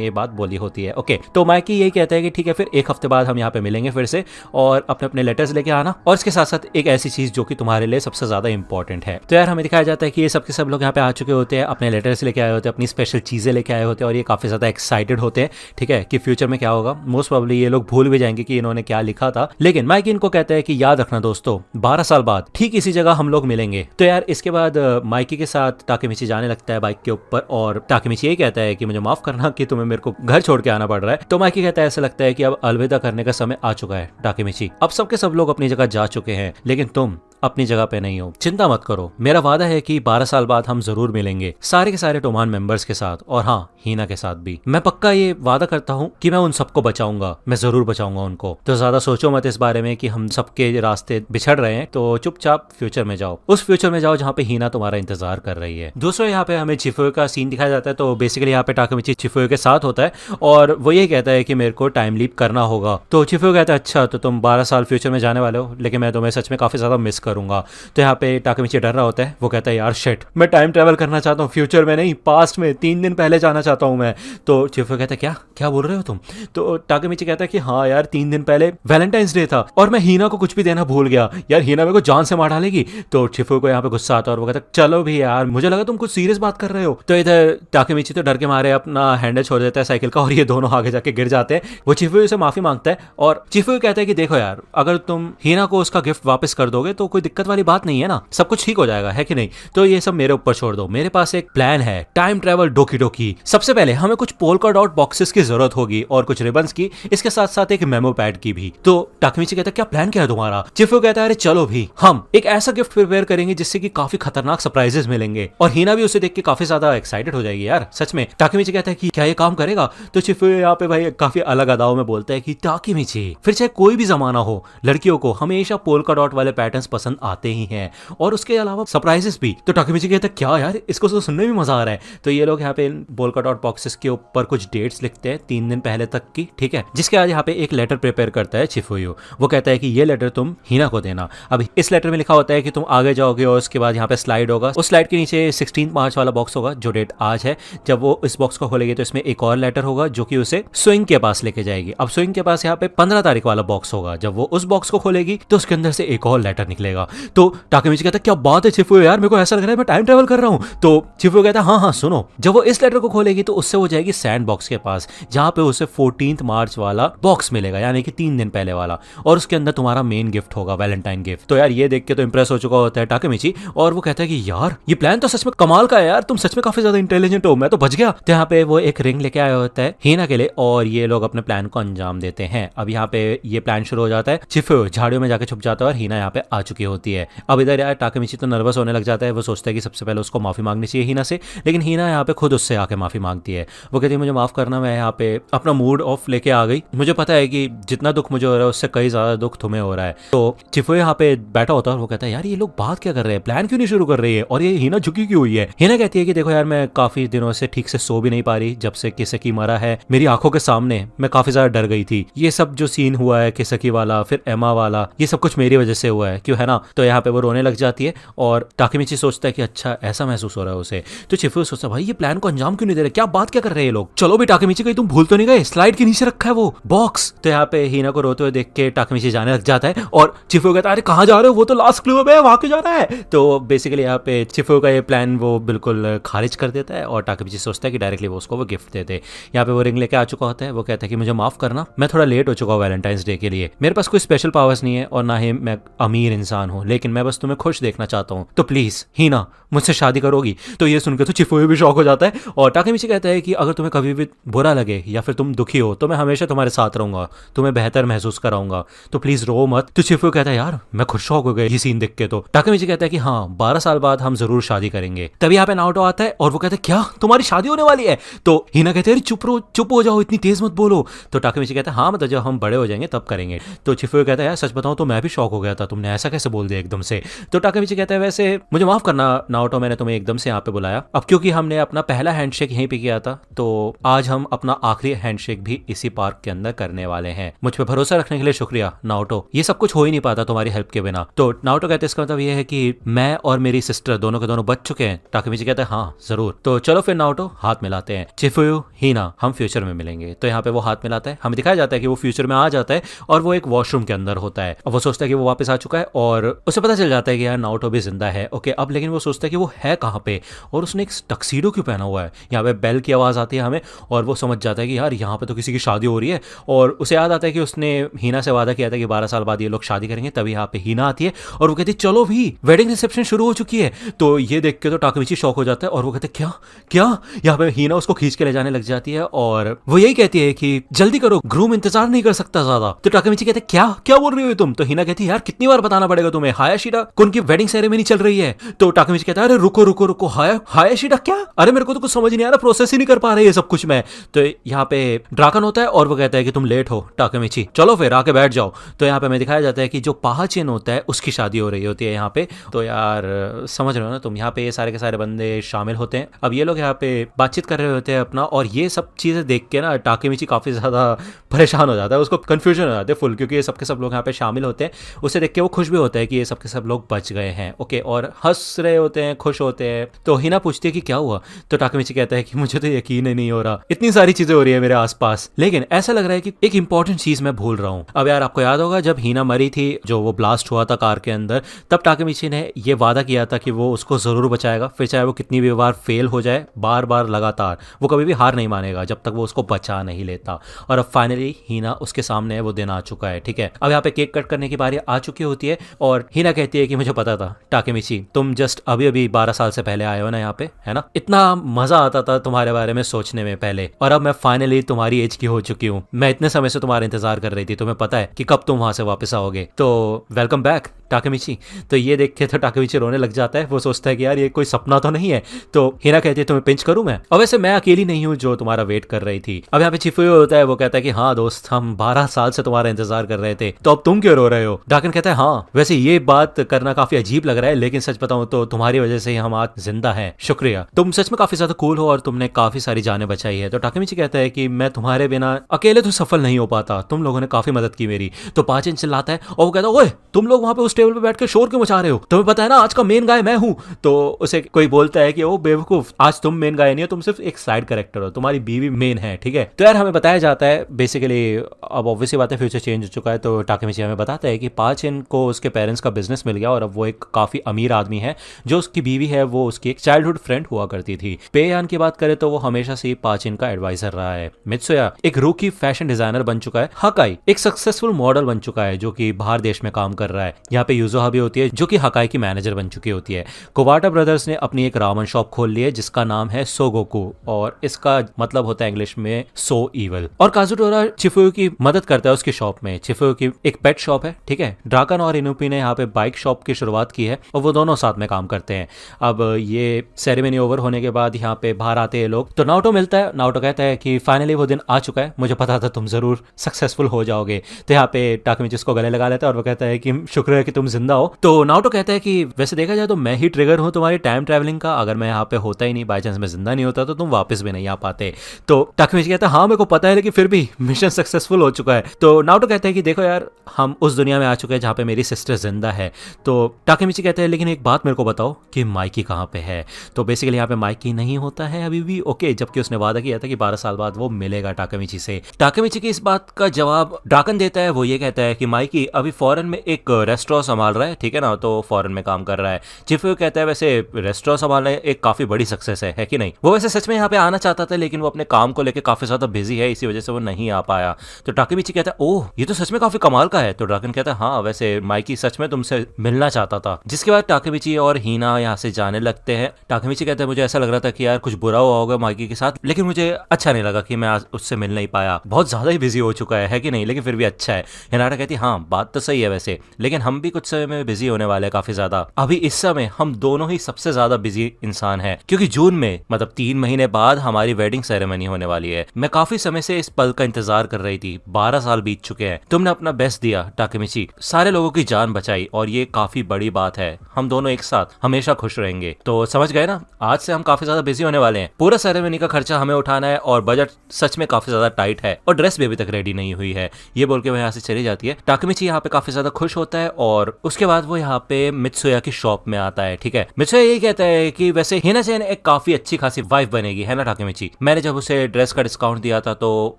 ये बात बोली होती है। ओके, तो माइकी यही कहता है कि ठीक है फिर एक हफ्ते बाद हम यहाँ पे मिलेंगे फिर से, और अपने अपने लेटर्स लेके आना, और इसके साथ साथ एक ऐसी चीज जो कि तुम्हारे लिए सबसे ज्यादा इंपॉर्टेंट है। तो यार हमें दिखाया जाता है कि ये सब के सब लोग यहाँ पे आ चुके होते हैं, अपने लेटर्स लेके आए होते हैं, अपनी स्पेशल चीजें लेके आए होते हैं, और ये काफी ज्यादा एक्साइटेड होते हैं, ठीक है, कि फ्यूचर में क्या होगा। मोस्ट प्रोबेबली ये लोग भूल भी जाएंगे कि इन्होंने क्या लिखा था, लेकिन माइकी इनको कहता है कि याद रखना दोस्तों 12 साल बाद ठीक इसी जगह हम लोग मिलेंगे। तो यार इसके बाद माइकी के साथ टाकेमिची जाने लगता है बाइक के ऊपर, और टाकेमिची यही कहता है कि मुझे माफ करना कि तुम्हें मेरे को घर छोड़ के आना पड़ रहा है। तो माइकी कहता है ऐसा लगता है कि अब अलविदा करने का समय आ चुका है टाकेमिची, अब सबके सब लोग अपनी जगह जा चुके हैं, लेकिन तुम अपनी जगह पे नहीं हो। चिंता मत करो, मेरा वादा है कि 12 साल बाद हम जरूर मिलेंगे सारे के सारे टोमान मेंबर्स के साथ, और हाँ हीना के साथ भी। मैं पक्का ये वादा करता हूँ कि मैं उन सबको बचाऊंगा, मैं जरूर बचाऊंगा उनको। तो ज्यादा सोचो मत इस बारे में कि हम सबके रास्ते बिछड़ रहे हैं, तो चुपचाप फ्यूचर में जाओ, उस फ्यूचर में जाओ जहाँ पे हीना तुम्हारा इंतजार कर रही है। दूसरों यहाँ पे हमें चिफुयो का सीन दिखाया जाता है। तो बेसिकली यहाँ पे टाकेमिची चिफुयो के साथ होता है, और वो ये कहता है कि मेरे को टाइम लीप करना होगा। तो चिफुयो कहता है अच्छा तो तुम 12 साल फ्यूचर में जाने वाले हो, लेकिन मैं तुम्हें सच में काफी ज्यादा मिस करूंगा। तो यहाँ पे टाकेमिची डर रहा होता है, वो कहता है यार शिट, मैं टाइम ट्रेवल करना चाहता हूँ, फ्यूचर में नहीं पास्ट में 3 दिन पहले जाना चाहता हूँ मैं। तो चिफुयो कहता है क्या क्या बोल रहे हो तुम। तो टाकेमिची कहता है कि हाँ यार 3 दिन पहले वैलेंटाइंस डे था और मैं हीना को कुछ भी देना भूल गया, यार हीना मेरे को जान से मार डालेगी। तो चिफुयो को यहाँ पे गुस्सा आता है और वो कहता है चलो भी यार, मुझे लगा तुम कुछ सीरियस बात कर रहे हो। तो इधर टाकेमिची तो डर के मारे अपना हैंडल छोड़ देता है साइकिल का, और ये दोनों आगे जाके गिर जाते हैं। वो चिफुयो से माफी मांगता है, और चिफुयो कहता है कि देखो यार, अगर तुम हीना को उसका गिफ्ट वापस कर दोगे तो कोई दिक्कत वाली बात नहीं है ना, सब कुछ ठीक हो जाएगा, है कि नहीं। तो ये सब मेरे ऊपर छोड़ दो, मेरे पास एक प्लान है, टाइम ट्रेवल डोकी डोकी। सबसे पहले हमें कुछ पोल्का डॉट बॉक्सेस की जरूरत होगी और कुछ रिबन्स की, इसके साथ साथ एक मेमो पैड की भी। तो टाकेमिची कहता है क्या प्लान क्या है तुम्हारा। चिफुयो कहता है अरे चलो भी, हम एक ऐसा गिफ्ट प्रिपेयर करेंगे जिससे कि काफी खतरनाक सरप्राइजेस मिलेंगे, और हीना भी उसे देख के काफी ज्यादा एक्साइटेड हो जाएगी यार सच में। टाकेमिची कहता है कि क्या ये काम करेगा। तो चिफुयो यहाँ पे भाई काफी अलग अदाओं में बोलता है कि टाकेमिची, फिर चाहे कोई भी जमाना हो, लड़कियों को हमेशा पोल्का डॉट वाले पैटर्न्स पसंद आते ही हैं, और उसके अलावा सरप्राइजेस भी। तो टाकेमिची कहता है क्या यार, इसको तो सुनने में मजा आ रहा है। तो ये लोग यहाँ पे पोल्का डॉट बॉक्सेस के ऊपर कुछ डेट्स लिखते हैं 3 दिन पहले तक की, ठीक है, जिसके बाद यहाँ पे एक लेटर प्रिपेयर करता है चिफुयो। वो कहता है कि ये लेटर तुम हीना को देना। अब इस लेटर में लिखा होता है कि तुम आगे जाओगे और उसके बाद यहाँ पे स्लाइड होगा, उस स्लाइड के नीचे 16 मार्च वाला बॉक्स होगा जो डेट आज है। जब वो इस बॉक्स को खोलेगी तो इसमें एक और लेटर होगा जो कि उसे स्विंग के पास लेके जाएगी। अब स्विंग के पास यहाँ पे 15 तारीख वाला बॉक्स होगा, जब वो उस बॉक्स को खोलेगी तो उसके अंदर से एक और लेटर निकलेगा। तो टाकेमिची कहता है क्या बात है चिफुयो यार, मेरे को ऐसा लग रहा है मैं टाइम ट्रेवल कर रहा हूँ। तो चिफुयो कहता है हाँ हाँ सुनो, जब वो इस लेटर को खोलेगी तो उससे वो जाएगी सैंड बॉक्स के पास, जहाँ पे उसे 14 मार्च वाला बॉक्स मिलेगा, यानी कि 3 दिन पहले वाला, और उसके अंदर तुम्हारा मेन गिफ्ट होगा, वैलेंटाइन गिफ्ट। तो यार ये देख के तो इंप्रेस हो चुका होता है टाकेमिची, और वो कहता है कि यार ये प्लान तो सच में कमाल का है यार, तुम सच में काफी ज्यादा इंटेलिजेंट हो, मैं तो बच गया। तो यहाँ पे वो एक रिंग लेके आया होता है हीना के लिए, और ये लोग अपने प्लान को अंजाम देते हैं। अब यहाँ पे ये प्लान शुरू हो जाता है, चिफुयो झाड़ियों में जाके छुप जाता है और हीना यहाँ पे आ चुकी होती है। अब इधर यार टाकेमिची तो नर्वस होने लग जाता है, वो सोचता है कि सबसे पहले उसको माफी मांगनी चाहिए हीना से, लेकिन हीना यहाँ पे खुद उससे आके माफी मांगती है। वो कहती है मुझे माफ करना, मैं यहाँ पे अपना मूड ऑफ लेके आ गई, मुझे पता है कि जितना दुख मुझे हो रहा है उससे कई ज्यादा दुख तुम्हें हो रहा है। तो चिफुयो यहाँ पे बैठा होता है और वो कहता है यार ये लोग बात क्या कर रहे हैं, प्लान क्यों नहीं शुरू कर रही है, और ये हीना झुकी क्यों हुई है। हीना कहती है कि देखो यार, मैं काफी दिनों से ठीक से सो भी नहीं पा रही, जब से किसकी मरा है मेरी आंखों के सामने, मैं काफी ज्यादा डर गई थी। ये सब जो सीन हुआ है किसकी वाला फिर एमा वाला, ये सब कुछ मेरी वजह से हुआ है, क्यों है ना। तो यहाँ पे वो रोने लग जाती है, और टाकेमिची सोचता है कि अच्छा ऐसा महसूस हो रहा है उसे। तो चिफुयो सोचता है भाई ये प्लान को अंजाम क्यों नहीं दे रहे, क्या बात क्या कर रहे हैं ये लोग। चलो भी टाकेमिची, कहीं तुम भूल तो नहीं गए, स्लाइड के नीचे रखा है वो बॉक्स। तो यहाँ पे हीना को रोते हुए देख के टाकेमिची जाने लग जाता है, और चिफुयो कहता है अरे कहाँ जा रहे हो, वो तो लास्ट क्लू है, वहां क्यों जा रहा है। तो बेसिकली यहाँ पे चिफुयो का ये प्लान वो बिल्कुल खारिज कर देता है, और टाकेमिची सोचता है कि डायरेक्टली वो उसको वो गिफ्ट देते। यहाँ पे वो रिंग लेके आ चुका होता है, वो कहता है कि मुझे माफ करना, मैं थोड़ा लेट हो चुका हूँ वैलेंटाइंस डे के लिए, मेरे पास कोई स्पेशल पावर्स नहीं है और ना ही मैं अमीर इंसान हूँ, लेकिन मैं बस तुम्हें खुश देखना चाहता हूँ, तो प्लीज हीना मुझसे शादी करोगी। तो ये सुनकर तो चिफुयो भी शॉक हो जाता है, और टाकेमिची कहता है कि अगर तुम्हें कभी भी बुरा लगे या फिर तुम दुखी हो तो मैं हमेशा तुम्हारे साथ रहूंगा, तुम्हें बेहतर महसूस कराऊंगा, तो प्लीज रो मत। तो चिफुयो कहता है यार मैं खुद शॉक हो गया ये सीन देख के। तो टाकेमिची कहता है कि हाँ 12 साल बाद हम जरूर शादी करेंगे। तभी यहाँ पे नाओटो आता है और वो कहता है क्या तुम्हारी शादी होने वाली है। तो हीना कहते हैं चुप हो जाओ, इतनी तेज मत बोलो। तो टाकेमिची कहता है हाँ मतलब जब हम बड़े हो जाएंगे तब करेंगे। तो चिफुयो कहता है यार सच बताऊं तो मैं भी शॉक हो गया था, तुमने ऐसा कैसे बोल दिया एकदम से। तो टाकेमिची कहता है वैसे मुझे माफ करना नाओटो, मैंने तुम्हें एकदम से यहाँ पे बुलाया, अब क्योंकि हमने अपना पहला हैंडशेक यहीं पे किया था तो आज हम अपना आखिरी हैंडशेक भी इसी पार्क के अंदर करने वाले हैं। मुझ पे भरोसा रखने के लिए शुक्रिया नाओटो, ये सब कुछ हो ही नहीं पाता तुम्हारी हेल्प के बिना। तो नाओटो कहते हैं इसका मतलब ये है कि मैं और मेरी सिस्टर दोनों के दोनों बच चुके हैं। टाकेमिची कहता है हाँ जरूर, तो चलो फिर नाओटो हाथ मिलाते हैं, चिफुयु हीना हम फ्यूचर में मिलेंगे। तो यहाँ पे वो हाथ मिलाता है, हमें दिखाया जाता है कि वो फ्यूचर में आ जाता है और वो एक वॉशरूम के अंदर होता है। अब वो सोचता है कि वो वापस आ चुका है और उसे पता चल जाता है कि यार नाओटो भी जिंदा है। ओके, अब लेकिन वो सोचता है कि वो है कहाँ पे और उसने एक टक्सीडो क्यों पहना हुआ है। यहाँ पे बेल की आवाज आती है हमें और वो समझ जाता है कि यार यहाँ पे तो किसी की शादी हो रही है। और उसे याद आता है कि उसने हीना से वादा किया था कि 12 साल बाद ये लोग शादी करेंगे। तभी यहाँ पे हीना आती है और वो कहती है चलो भी वेडिंग रिसेप्शन शुरू हो चुकी है। तो ये देख के तो टाकेमिची शॉक हो जाता है और वो कहते हैं क्या क्या। यहाँ पे हीना उसको खींच के ले जाने लग जाती है और वो यही कहती है कि जल्दी करो, ग्रूम इंतजार नहीं कर सकता ज्यादा। तो टाकेमिची कहते हैं क्या क्या बोल रही हो तुम। तो हीना कहती है यार कितनी बार बताना पड़ेगा तुम्हें, हायाशिरा कुन की वेडिंग सेरेमनी चल रही है। तो टाकेमिची कहता है अरे रुको रुको रुको, हायाशिरा क्या, अरे मेरे को तो कुछ समझ नहीं आ रहा, प्रोसेस ही नहीं कर पा रहे ये सब कुछ मैं। तो यहाँ पे ड्राकन होता है और वो कहता है कि तुम लेट हो टाकेमिची, चलो फिर आके बैठ जाओ। तो यहाँ पे हमें दिखाया जाता है कि जो पाहाचिन होता है उसकी शादी हो रही होती है यहाँ पे। तो यार समझ रहे हो ना तुम, यहाँ पे ये सारे के सारे बंदे शामिल होते हैं। अब ये लोग यहाँ पे बातचीत कर रहे होते हैं अपना, और ये सब चीजें देख के ना टाकेमिची काफी ज्यादा परेशान हो जाता है, उसको कंफ्यूजन हो जाता है फुल, क्योंकि ये सबके सब लोग यहाँ पे शामिल होते हैं। उसे देख के वो खुश भी होता है कि ये सबके सब लोग बच गए हैं। ओके, और हंस रहे होते हैं, खुश होते हैं। तो हिना पूछती है कि क्या हुआ। तो टाकेमिची कहता है कि मुझे तो यकीन ही नहीं हो रहा, इतनी सारी चीजें हो रही है मेरे आसपास, लेकिन ऐसा लग रहा है कि एक इंपॉर्टेंट चीज मैं भूल रहा हूँ। अब यार आपको याद होगा जब हीना मरी थी, जो वो ब्लास्ट हुआ था कार के अंदर, तब टाकेमिची ने ये वादा किया था कि वो उसको जरूर बचाएगा, फिर चाहे वो कितनी भी बार फेल हो जाए, बार बार लगातार, वो कभी भी हार नहीं मानेगा जब तक वो उसको बचा नहीं लेता। और अब फाइनली हीना उसके सामने वो दिन आ चुका है। ठीक है, अब यहाँ पे केक कट करने की बारी आ चुकी होती है और हीना कहती है कि मुझे पता था टाकेमिची, तुम जस्ट अभी अभी 12 साल से पहले आए हो ना यहाँ पे, है ना, इतना मजा आता था तुम्हारे बारे में सोचने में पहले, और अब मैं फाइनली तुम्हारी एज की हो चुकी हूँ। मैं इतने समय से तुम्हारा इंतजार कर रही थी, तुम्हें पता है कि कब तुम वहां से वापस आओगे, तो वेलकम बैक टाकेमिची। तो ये देख के तो टाकेमिची रोने लग जाता है, वो सोचता है कि यार ये कोई सपना तो नहीं है। तो हिना कहती है तुम्हें पिंच करूं मैं, और वैसे मैं अकेली नहीं हूँ जो तुम्हारा वेट कर रही थी। अब यहाँ पे चिफुयो होता है, वो कहता है कि हाँ दोस्त, हम 12 साल से तुम्हारा इंतजार कर रहे थे, तो अब तुम क्यों रो रहे हो। ड्राकन कहता है हाँ वैसे ये बात करना काफी अजीब लग रहा है, लेकिन सच बताऊं तो तुम्हारी वजह से ही हम आज जिंदा हैं, शुक्रिया, तुम सच में काफी ज्यादा कूल हो और तुमने काफी सारी जानें बचाई है। तो टाकेमिची कहता है कि मैं तुम्हारे बिना अकेले तो सफल नहीं हो पाता, तुम लोगों ने काफी मदद की मेरी। तो पाचिन चिल्लाता है और वो कहता है ओए तुम लोग वहां पे उस टेबल पे बैठ के शोर क्यों मचा रहे हो, तुम्हें पता है ना आज का मेन गाय मैं हूं। तो उसे कोई बोलता है कि ओ बेवकूफ, आज तुम मेन गाय नहीं हो, तुम सिर्फ एक साइड कैरेक्टर हो, तुम्हारी बीवी मेन है। ठीक है, तो यार हमें बताया जाता है बेसिकली, अब ऑब्वियसली बात है फ्यूचर चेंज हो चुका है, तो टाकेमिची हमें बताता है कि पाचिन को उसके पेरेंट्स का बिजनेस मिल गया और अब वो एक काफी अमीर आदमी है। जो उसकी बीवी है वो उसकी एक चाइल्डहुड फ्रेंड हुआ करती थी। पेयान की बात करें तो वो हमेशा से पाचिन का एडवाइजर रहा है। मित्सुया एक रूकी फैशन डिजाइनर बन चुका है। हकाई एक सक्सेसफुल मॉडल बन चुका है जो कि बाहर देश में काम कर रहा है। यहाँ पे यूजोहा भी होती है जो कि हकाई की मैनेजर बन चुकी होती है। कुवाटा ब्रदर्स ने अपनी एक रामन शॉप खोल ली है जिसका नाम है सोगोकू, और इसका मतलब होता है इंग्लिश में सो इवल। और काजुटोरा चिफुयो की मदद करता है उसकी शॉप में। चिफुयो की एक पेट शॉप है। ठीक है, ड्राकन और इनुपी ने यहाँ पे बाइक शॉप की शुरुआत की है और वो दोनों साथ में काम करते हैं। अब ये सेरेमनी ओवर होने के बाद यहाँ पे बाहर आते हैं लोग, तो नाओटो मिलता है। नाओटो कहता है कि फाइनली वो दिन आ चुका है, मुझे पता था तुम जरूर सक्सेसफुल हो जाओगे। तो यहाँ पे टाकेमिची उसको गले लगा लेता है और वो कहता है कि शुक्र है कि तुम जिंदा हो। तो नाओटो कहता है कि वैसे देखा जाए तो मैं ही ट्रिगर हूँ तुम्हारी टाइम ट्रैवलिंग का, अगर मैं यहाँ पे होता ही नहीं, बाई चांस मैं जिंदा नहीं होता, तो तुम वापस भी नहीं आ पाते। तो टाकेमिची कहता है हाँ मेरे को पता है, लेकिन फिर भी मिशन सक्सेसफुल हो चुका है। तो नाओटो कहता है कि देखो यार हम उस दुनिया में आ चुके हैं जहाँ पे मेरी सिस्टर जिंदा है। तो टाकेमिची कहते हैं लेकिन एक बात मेरे को बताओ कि माइकी कहाँ पे है। तो बेसिकली यहाँ पे माइकी नहीं होता है अभी भी। ओके, जबकि उसने वादा किया था कि 12 साल बाद वो मिलेगा टाकेमिची से। टाकेमिची की इस बात का जवाब ड्राकन देता है। वो ये कहता है कि माइकी अभी फॉरेन में एक रेस्टोरेंट संभाल रहा है, ठीक है ना, तो फॉरेन में काम कर रहा है। चिफुयो कहता है वैसे रेस्टोरेंट संभालना एक काफी बड़ी सक्सेस है कि नहीं। वो वैसे सच में यहाँ पे आना चाहता था, लेकिन वो अपने काम को लेकर काफी ज्यादा बिजी है, इसी वजह से वो नहीं आ पाया। तो टाकेमिची कहता है ओह ये तो सच में काफी कमाल का है। तो ड्राकन कहता है हाँ वैसे माइकी सच में तुमसे मिलना चाहता था। जिसके बाद टाकेमिची और हीना यहाँ से जाने लगते हैं। टाकेमिची कहता है मुझे ऐसा लग रहा था कि यार कुछ बुरा हुआ होगा माइकी के साथ, लेकिन मुझे अच्छा नहीं लगा कि मैं आज उससे मिल नहीं पाया, बहुत ज्यादा ही बिजी हो चुका है कि नहीं, लेकिन फिर भी अच्छा है। हिनाटा कहती है हाँ बात तो सही है वैसे, लेकिन हम भी कुछ समय में बिजी होने वाले हैं काफी ज्यादा। अभी इस समय हम दोनों ही सबसे ज्यादा बिजी इंसान है, क्योंकि जून में मतलब 3 महीने बाद हमारी वेडिंग सेरेमनी होने वाली है। मैं काफी समय से इस पल का इंतजार कर रही थी, 12 साल बीत चुके हैं। तुमने अपना बेस्ट दिया टाकेमिची, सारे लोगों की जान बचाई और ये काफी बड़ी बात है, हम दोनों एक साथ हमेशा खुश रहेंगे। तो समझ गए ना, आज से हम काफी ज्यादा बिजी होने वाले हैं, पूरा सेरेमनी का खर्चा हमें उठाना है और बजट सच में काफी ज्यादा टाइट है और ड्रेस भी अभी तक रेडी नहीं हुई है। ये बोल के वो यहाँ से चली जाती है। टाकेमिची यहाँ पे काफी ज्यादा खुश होता है और उसके बाद वो यहाँ पे मित्सुया की शॉप में आता है। ठीक है, मित्सुया यही कहता है कि वैसे हिना-चैन एक काफी अच्छी खासी वाइफ बनेगी, है ना टाकेमिची। मैंने जब उसे ड्रेस का डिस्काउंट दिया था तो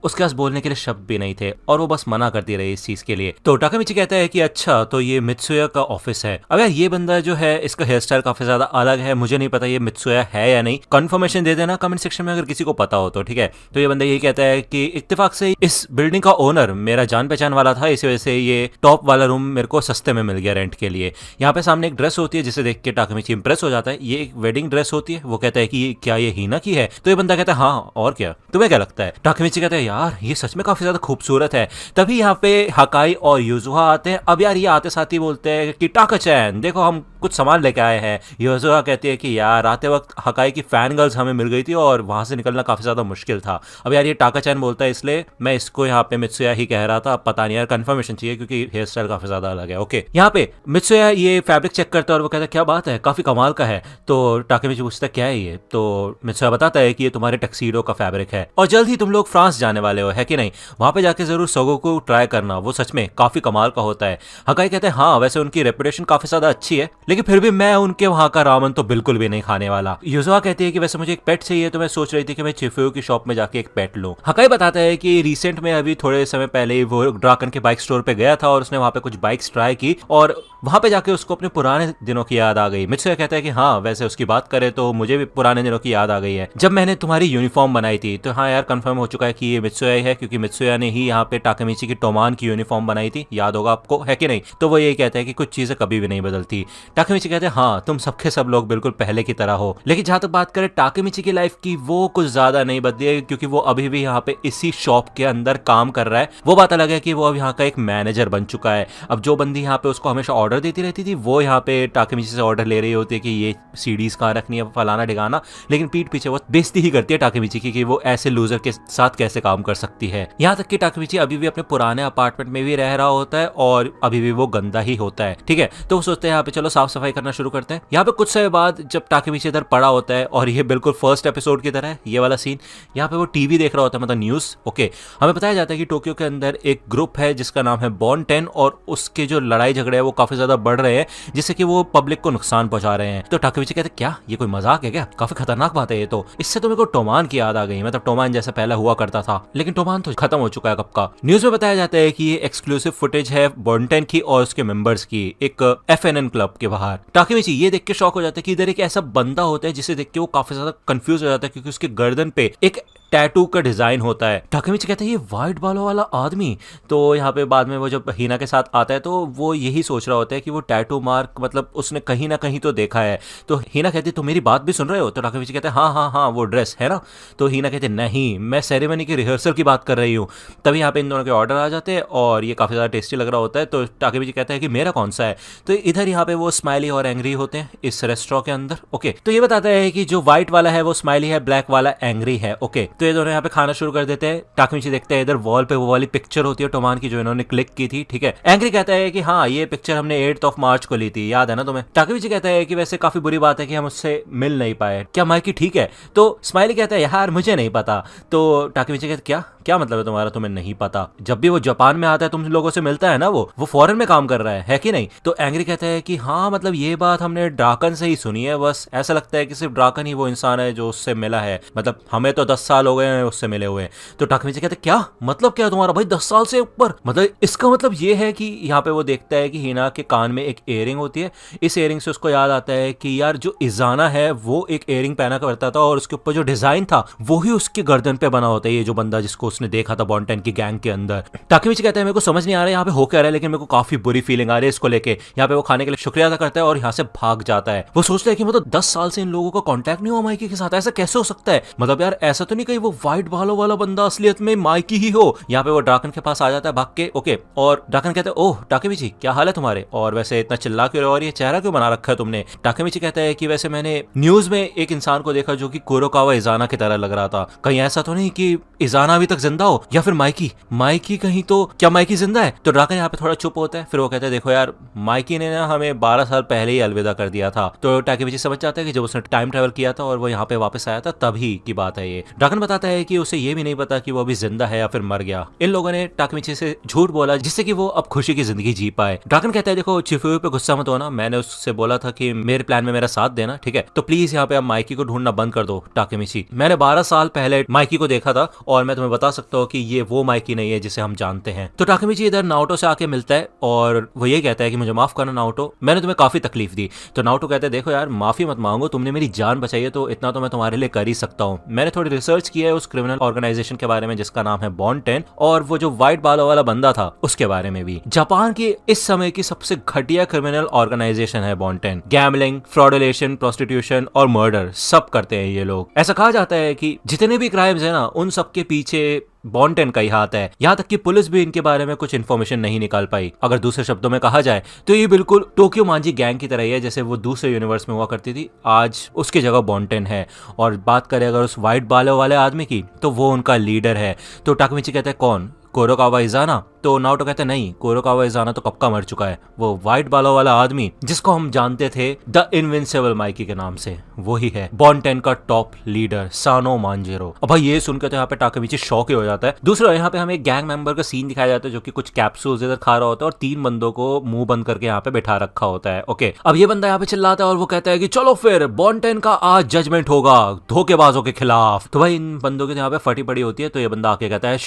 उसके पास बोलने के लिए शब्द भी नहीं थे और वो बस मना करती रही इस चीज के लिए। तो टाकेमिची कहता है कि अच्छा तो ये मित्सुया का ऑफिस है। अब यार ये बंदा जो है इसका हेयर स्टाइल काफी ज्यादा अलग है, मुझे नहीं पता ये मित्सुया है या नहीं, कंफर्मेशन दे देना कमेंट सेक्शन में अगर किसी को पता हो तो। ठीक है, तो ये बंदा यही कहता है कि इत्तेफाक से इस बिल्डिंग का ओनर मेरा जान पहचान वाला था, इसी वजह से ये टॉप वाला रूम मेरे को सस्ते में मिल गया रेंट के लिए। यहाँ पे सामने एक ड्रेस होती है जिसे देख के टाकेमिची इंप्रेस हो जाता है। ये एक वेडिंग ड्रेस होती है। वो कहता है कि क्या ये हिना की है? तो ये बंदा कहता है हाँ और क्या, तुम्हें क्या लगता है? टाकेमिची कहता है यार ये सच में काफी ज्यादा खूबसूरत है। तभी यहाँ पे हकाई और युजुहा आते हैं। अब यार ये आते साथ ही बोलते हैं कि टाका-चैन देखो हम कुछ सामान लेके आए हैं। युजुहा कहती है कि यार आते वक्त हकाई की फैन गर्ल्स हमें मिल गई थी और वहां से निकलना काफी ज्यादा मुश्किल था। अब यार ये टाका-चैन बोलता है इसलिए मैं इसको यहाँ पे मित्सुया ही कह रहा था, पता नहीं यार कंफर्मेशन चाहिए क्योंकि हेयर स्टाइल काफी ज्यादा अलग है। ओके, यहाँ पे मित्सुया ये फैब्रिक चेक करता है और वो कहता है क्या बात है, काफी कमाल का है। तो टाकेमिची पूछता है क्या है ये? तो मित्सुया बताता है कि ये तुम्हारे टक्सीडो का फैब्रिक है और जल्द ही तुम लोग फ्रांस जाने वाले हो, है कि नहीं? वहां पे जाके जरूर सोगो को ट्राई करना, वो सच में काफी कमाल का होता है। हकाई कहते हैं हाँ वैसे उनकी रेपुटेशन काफी ज्यादा अच्छी है, लेकिन फिर भी मैं उनके वहां का रामन तो बिल्कुल भी नहीं खाने वाला। युजुहा कहती है कि वैसे मुझे एक पेट चाहिए, तो मैं सोच रही थी कि मैं चिफुयो की शॉप में जाके एक पेट लूं। हकाई बताता है कि रिसेंट में अभी थोड़े समय पहले ही वो ड्राकन के बाइक स्टोर पे गया था और उसने वहां पे कुछ बाइक्स ट्राई की और वहां पे जाके उसको अपने पुराने दिनों की याद आ गई। मित्सुया कहता है कि हाँ वैसे उसकी बात करे तो मुझे भी पुराने दिनों की याद आ गई है, जब मैंने तुम्हारी यूनिफॉर्म बनाई थी। तो हाँ यार कंफर्म हो चुका है कि ये मित्सुया ही है, क्योंकि मित्सुया ने ही यहाँ पे टाकेमिची की टोमान की यूनिफॉर्म बनाई थी, याद होगा आपको, है कि नहीं? तो वो यही कहता है कि कुछ चीजें कभी भी नहीं बदलती। टाकेमिची कहते हैं हाँ तुम सबके सब लोग बिल्कुल पहले की तरह हो। लेकिन जहां तक बात करें टाकेमिची की लाइफ की, वो कुछ ज्यादा नहीं बदली है, क्योंकि वो अभी भी यहाँ पे इसी शॉप के अंदर काम कर रहा है। वो बात अलग है कि वो अब यहाँ का एक मैनेजर बन चुका है। अब जो बंदी यहाँ पे उसको हमेशा ऑर्डर देती रहती थी, वो यहाँ पे टाकेमिची से ऑर्डर ले रही होती है कि ये सीडीज कहाँ रखनी है, फलाना ढिगाना, लेकिन पीठ पीछे वो बेइज्जती ही करती है टाकेमिची की कि वो ऐसे लूजर के साथ कैसे काम कर सकती है। यहाँ तक कि टाकेमिची अभी भी अपने पुराने अपार्टमेंट में भी रह रहा होता है और अभी भी वो गंदा ही होता है। ठीक है, तो वो सोचते हैं यहाँ पे चलो साफ सफाई करना शुरू करते हैं। यहाँ पे कुछ समय बाद जब टाकेमिची इधर पड़ा होता है और ये बिल्कुल फर्स्ट एपिसोड की तरह है ये वाला सीन, यहाँ पे वो टीवी देख रहा होता है, मतलब न्यूज। ओके, हमें बताया जाता है कि टोक्यो के अंदर एक ग्रुप है जिसका नाम है बॉन 10 और उसके जो लड़ाई झगड़े हैं वो काफी ज्यादा बढ़ रहे हैं, जिससे कि वो पब्लिक को नुकसान पहुंचा रहे हैं। तो टाकेमिची कहते हैं क्या ये कोई मजाक है क्या? काफी खतरनाक बात है ये तो। इससे तो मेरे को टोमान की याद आ गई, मतलब टोमान जैसे पहले हुआ करता था, लेकिन टोमान तो खत्म हो चुका है कब का। न्यूज में बताया जाता है कि ये एक्सक्लूसिव फुटेज है बॉन 10 की और उसके मेंबर्स की एक FNN क्लब के बाहर। टाकेमिची ये देख के शॉक हो जाता है कि इधर एक ऐसा बंदा होता है जिसे देख के वो काफी ज्यादा कंफ्यूज हो जाता है, क्योंकि उसके गर्दन पे एक टैटू का डिजाइन होता है। टाकेमिची कहता है ये व्हाइट बालों वाला आदमी। तो यहाँ पे बाद में वो जब हिना के साथ आता है तो वो यही सोच रहा होता है कि वो टैटू मार्क मतलब उसने कहीं ना कहीं तो देखा है। तो हिना कहती है तो मेरी बात भी सुन रहे हो? तो टाकेमिची कहते हैं हाँ हाँ हाँ वो ड्रेस है ना। तो हिना कहते हैं नहीं मैं सेरेमनी की रिहर्सल की बात कर रही हूँ। तभी यहाँ पे इन दोनों के ऑर्डर आ जाते हैं और ये काफी ज्यादा टेस्टी लग रहा होता है। तो टाकेमिची कहता है कि मेरा कौन सा है? तो इधर यहाँ पे वो स्माइली और एंग्री होते हैं इस रेस्टोरेंट के अंदर। ओके, तो ये बताता है कि जो व्हाइट वाला है वो स्माइली है, ब्लैक वाला एंग्री है। ओके, तो ये दोनों यहाँ पे खाना शुरू कर देते हैं। टाकेमिची देखते हैं इधर वॉल पे वो वाली पिक्चर होती है टोमान की जो इन्होंने क्लिक की थी। ठीक है, एंग्री कहता है कि हाँ ये पिक्चर हमने 8 मार्च को ली थी, याद है ना तुम्हें? टाकेमिची कहता है कि वैसे काफी बुरी बात है कि हम उससे मिल नहीं पाए, क्या माइकी ठीक है? तो स्माइली कहता है यार मुझे नहीं पता। तो टाकेमिची कहता है क्या क्या मतलब है तुम्हारा, तुम्हें नहीं पता? जब भी वो जापान में आता है तुम लोगों से मिलता है ना, वो फॉरेन में काम कर रहा है कि नहीं? तो एंग्री कहता है कि हाँ मतलब ये बात हमने ड्राकन से ही सुनी है, बस ऐसा लगता है कि सिर्फ ड्राकन ही वो इंसान है जो उससे मिला है, मतलब हमें तो 10 साल हो गए हैं उससे मिले हुए। तो टाकेमिची कहते हैं क्या मतलब क्या तुम्हारा भाई 10 साल से ऊपर? मतलब इसका मतलब ये है कि यहाँ पे वो देखता है कि हिना के कान में एक इयरिंग होती है। इस इयरिंग से उसको याद आता है कि यार जो इजाना है वो एक इयरिंग पहना करता था और उसके ऊपर जो डिजाइन था वो ही उसके गर्दन पे बना होता है, ये जो बंदा जिसको उसने देखा था बॉन 10 की गैंग के अंदर। टाकेमिची कहता है मेरे को समझ नहीं आ रहा है यहाँ पे हो क्या रहा है, लेकिन मेरे को काफी बुरी फीलिंग आ रही है इसको लेके। यहाँ पे वो खाने के लिए शुक्रिया अदा करता है और यहाँ से भाग जाता है। वो सोचता है कि मतलब 10 साल से इन लोगों का कांटेक्ट नहीं हुआ माइकी के साथ, ऐसा कैसे हो सकता है? मतलब यार ऐसा तो नहीं कहीं वो व्हाइट बालों वाला बंदा असलियत में माइकी ही हो। यहाँ पे वो ड्राकन के पास आ जाता है भाग के, ओके, और ड्राकन कहते हैं ओह टाकेमिची क्या हाल है तुम्हारे, और वैसे इतना चिल्ला क्यों रहे हो और ये चेहरा क्यों बना रखा है तुमने। टाकेमिची कहता है कि वैसे मैंने न्यूज में एक इंसान को देखा जो कि कुरोकावा इजाना की तरह लग रहा था, कहीं ऐसा तो नहीं कि इजाना अभी तक जिंदा हो या फिर माइकी कहीं, तो क्या माइकी जिंदा है। तो ड्राकन यहाँ पे थोड़ा चुप होता है, फिर वो कहता है देखो यार माइकी ने ना हमें 12 साल पहले ही अलविदा कर दिया था। तो टाकेमिची समझ जाता है कि जब उसने टाइम ट्रेवल किया था और वो यहाँ पे वापस आया था तभी की बात है ये। ड्राकन बताता है कि उसे ये भी नहीं पता कि वो अभी जिंदा है या फिर मर गया। इन लोगों ने टाकेमिची से झूठ बोला जिससे कि वो अब खुशी की जिंदगी जी पाए। ड्राकन कहता है देखो चिफुयो पे गुस्सा मत होना, मैंने उससे बोला था कि मेरे प्लान में मेरा साथ देना, ठीक है, तो प्लीज यहाँ पे आप माइकी को ढूंढना बंद कर दो टाकेमिची। मैंने 12 साल पहले माइकी को देखा था और मैं तुम्हें बता सकता हूँ कि ये वो माइकी नहीं है जिसे हम जानते हैं। तो टाकेमिची इधर नाओटो से आके मिलता है और वो ये कहता है कि मुझे माफ करना नाओटो, मैंने तुम्हें काफी तकलीफ दी। तो नाओटो कहता है देखो यार माफी मत मांगो, तुमने मेरी जान बचाई है तो इतना तो मैं तुम्हारे लिए कर ही सकता हूँ। मैंने थोड़ी रिसर्च की है उस क्रिमिनल ऑर्गेनाइजेशन के बारे में जिसका नाम है बॉन 10 और वो जो व्हाइट बालों वाला बंदा था उसके बारे में भी। जापान की इस समय की सबसे घटिया क्रिमिनल ऑर्गेनाइजेशन है बॉन 10। गैम्बलिंग, फ्रॉडुलेशन, प्रोस्टिट्यूशन और मर्डर सब करते हैं ये लोग। ऐसा कहा जाता है कि जितने भी क्राइम्स है ना उन सबके पीछे बॉन 10 का ही हाथ है। यहाँ तक कि पुलिस भी इनके बारे में कुछ इन्फॉर्मेशन नहीं निकाल पाई। अगर दूसरे शब्दों में कहा जाए तो ये बिल्कुल टोक्यो मांजी गैंग की तरह ही है, जैसे वो दूसरे यूनिवर्स में हुआ करती थी, आज उसकी जगह बॉन 10 है। और बात करें अगर उस व्हाइट बालों वाले आदमी की तो वो उनका लीडर है। तो टाकेमिची कहता है कौन, कुरोकावा इजाना। तो नाओटो कहते हैं नहीं, कुरोकावा इजाना तो कब का मर चुका है, वो व्हाइट बालों वाला आदमी जिसको हम जानते थे द इनविंसिबल माइकी के नाम से, वही है बॉन 10 का टॉप लीडर सानो मांजिरो। अब भाई ये सुनकर तो यहाँ पे टाकेमिची शॉक ही हो जाता है। दूसरा यहाँ पे हमें एक गैंग मेंबर का सीन दिखाया जाता है जो कि कुछ कैप्सूल्स इधर खा रहा होता है और 3 बंदों को मुंह बंद करके यहाँ पे बैठा रखा होता है। ओके, अब ये बंदा यहाँ पे चिल्लाता है और वो कहता है कि चलो फिर बॉन 10 का आज जजमेंट होगा धोखेबाजों के खिलाफ। तो भाई इन बंदों की यहाँ पे फटी पड़ी होती है, तो ये बंदा आके कहता है